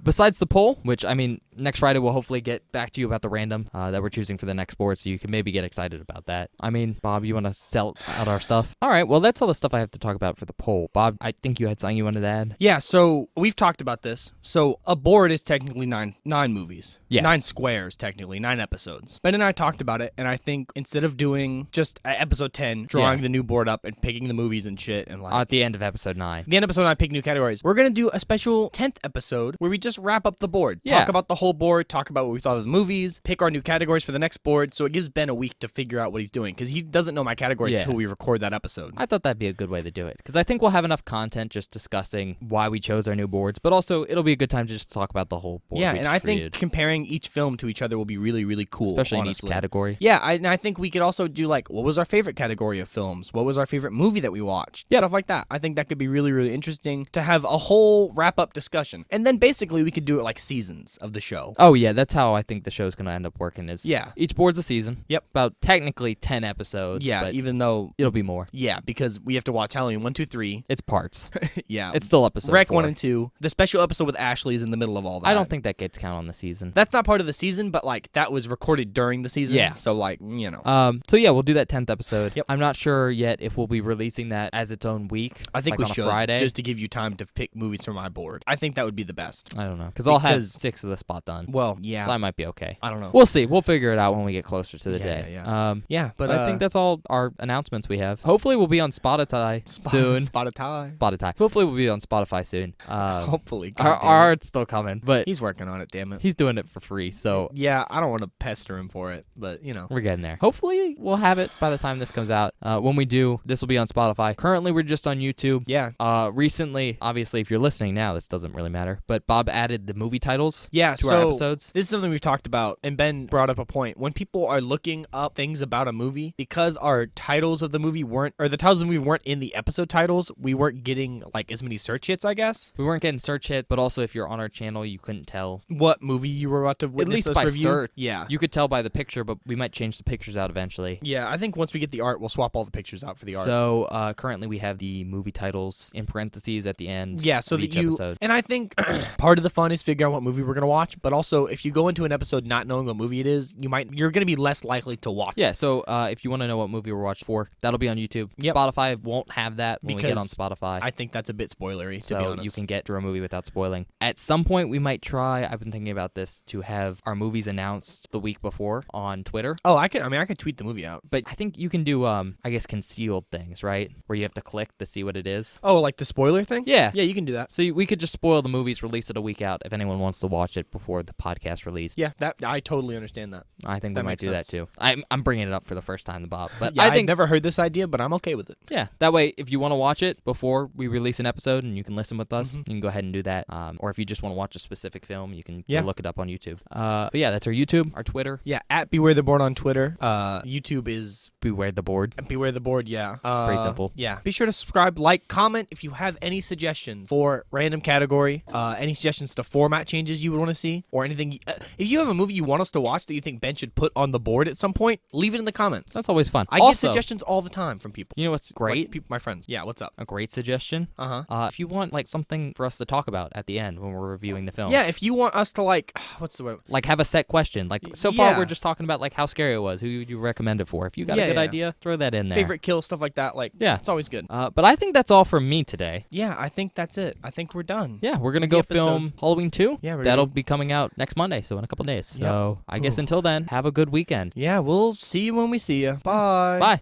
S2: Besides the poll, which, I mean, next Friday we'll hopefully get back to you about the random that we're choosing for the next sport, so you can maybe get excited about that. I mean, Bob, you want to sell out our stuff? All right, well, that's all the stuff I have to talk about for the poll. Bob, I think you had something you wanted to add?
S1: Yeah, so we've talked about this. So a board is technically nine movies.
S2: Yes.
S1: 9 squares, technically, 9 episodes. Ben and I talked about it, and I think instead of doing just episode 10, drawing the new board up and picking the movies and shit, and like
S2: At the end of episode 9.
S1: the end of episode 9, pick new categories. We're going to do a special 10th episode where we just wrap up the board.
S2: Yeah.
S1: Talk about the whole board, talk about what we thought of the movies, pick our new categories for the next board, so it gives Ben a week to figure out what he's doing, because he doesn't know my category
S2: Yeah.
S1: until we record that episode.
S2: I thought that'd be a good way to do it, because I think we'll have enough content just discussing why we chose our new boards, but also it'll be a good time to just talk about the whole board.
S1: Yeah,
S2: we
S1: and
S2: just
S1: I think
S2: created,
S1: comparing each film to each other will be really, really cool,
S2: especially
S1: honestly.
S2: in each category.
S1: Yeah, and I think we could also do like, what was our favorite category of films? What was our favorite movie that we watched?
S2: Yep.
S1: Stuff like that. I think that could be really, really interesting to have a whole wrap-up discussion. And then basically we could do it like seasons of the show.
S2: Oh yeah, that's how I think the show's gonna end up working. Is
S1: Yeah.
S2: each board's a season.
S1: Yep.
S2: About technically 10 episodes.
S1: Yeah,
S2: but
S1: even though,
S2: it'll be more.
S1: yeah, because we have to watch Halloween 1, 2, 3.
S2: It's parts.
S1: Yeah.
S2: It's still episode
S1: Rec
S2: 4.
S1: 1 and 2. The special episode with Ashley is in the middle of all that.
S2: I don't think that gets count on the season.
S1: that's not part of the season, but like that was recorded during the season.
S2: Yeah.
S1: So like, you know.
S2: So yeah, we'll do that 10th episode.
S1: Yep.
S2: I'm not sure yet if we'll be releasing that as its own week.
S1: I think
S2: like
S1: we
S2: on
S1: should
S2: a Friday.
S1: just to give you time to pick movies from my board. I think that would be the best.
S2: I don't know, because I'll have
S1: Because-
S2: 6 of the spot done.
S1: Well, yeah.
S2: So I might be okay.
S1: I don't know.
S2: We'll see. We'll figure it out when we get closer to the
S1: Yeah,
S2: day.
S1: yeah. Yeah,
S2: but I think that's all our announcements we have. Hopefully we'll be on Spotify soon.
S1: Spotify.
S2: Spotify. Hopefully we'll be on Spotify soon.
S1: Hopefully.
S2: Our art's still coming, but
S1: He's working on it, damn it.
S2: he's doing it for free, so
S1: Yeah, I don't want to pester him for it, but you know.
S2: we're getting there. Hopefully we'll have it by the time this comes out. When we do, this will be on Spotify. Currently we're just on YouTube.
S1: Yeah.
S2: Recently, obviously, if you're listening now, this doesn't really matter, but Bob added the movie titles
S1: Yeah,
S2: to
S1: so
S2: our episodes.
S1: this is something we've talked about, and Ben brought up a point. When people are looking up things about a movie, because our titles of the movie weren't, or the titles of the movie weren't in the episode titles, we weren't getting like as many search hits, I guess.
S2: We weren't getting search hit, but also if you're on our channel, you couldn't tell.
S1: What movie you were about to witness
S2: least
S1: us
S2: by
S1: review?
S2: search.
S1: Yeah.
S2: You could tell by the picture, but we might change the pictures out eventually.
S1: Yeah, I think once we get the art, we'll swap all the pictures out for the art.
S2: So currently we have the movie titles in parentheses at the end.
S1: Yeah, so
S2: of
S1: that
S2: each
S1: you
S2: episode.
S1: and I think part of the fun is figuring out what movie we're gonna watch. But also, if you go into an episode not knowing what movie it is, you're gonna be less likely to watch.
S2: Yeah, so if you want to know what movie we're watching for, that'll be on YouTube.
S1: Yep.
S2: Spotify won't have that when we get on
S1: Because
S2: Spotify.
S1: I think that's a bit spoilery, to be
S2: So
S1: honest.
S2: you can get through a movie without spoiling. At some point, we might try, I've been thinking about this, to have our movies announced the week before on Twitter.
S1: Oh, I could tweet the movie out.
S2: But I think you can do, I guess, concealed things, right? Where you have to click to see what it is.
S1: Oh, like the spoiler thing?
S2: Yeah.
S1: Yeah, you can do that.
S2: So we could just spoil the movies, release it a week out if anyone wants to watch it before the podcast release.
S1: Yeah, that I totally understand that.
S2: I think
S1: That
S2: we might
S1: makes
S2: do that
S1: sense.
S2: too. I'm bringing it up for the first time to Bob. But
S1: Yeah,
S2: I think,
S1: I've never heard this idea, but I'm okay with it.
S2: yeah, that way, if you want to watch it before we release an episode and you can listen with us,
S1: Mhm.
S2: you can go ahead and do that. Or if you just want to watch a specific film, you can go
S1: Yeah.
S2: look it up on YouTube. But yeah, that's our YouTube, our Twitter.
S1: Yeah, at Beware the Board on Twitter. YouTube is
S2: Beware the board.
S1: Beware the Board, yeah.
S2: It's pretty simple.
S1: Yeah. Be sure to subscribe, like, comment if you have any suggestions for random category, any suggestions to format changes you would want to see, or anything. If you have a movie you want us to watch that you think Ben should put on the board at some point, leave it in the comments.
S2: That's always fun.
S1: I get
S2: Also,
S1: suggestions all the time from people.
S2: you know what's
S1: Like,
S2: great?
S1: people, my friends. Yeah, what's up?
S2: A great suggestion.
S1: Uh-huh.
S2: If you want like something for us to talk about at the end when we're reviewing the film.
S1: Yeah, if you want us to like, what's the word?
S2: Like have a set question. Like so far
S1: Yeah.
S2: we're just talking about like how scary it was. Who would you recommend it for? If you got
S1: Yeah,
S2: a good
S1: yeah.
S2: idea, throw that in there.
S1: Favorite kill, stuff like that. Like,
S2: Yeah.
S1: it's always good.
S2: But I think that's all from me today.
S1: Yeah, I think that's it. I think we're done.
S2: Yeah, we're gonna
S1: The
S2: go
S1: episode.
S2: film Halloween 2.
S1: Yeah, we're
S2: That'll
S1: gonna-
S2: be coming out next Monday, so in a couple days.
S1: Yep.
S2: So I guess
S1: Ooh.
S2: until then, have a good weekend.
S1: Yeah, we'll see you when we see you. Bye.
S2: Bye.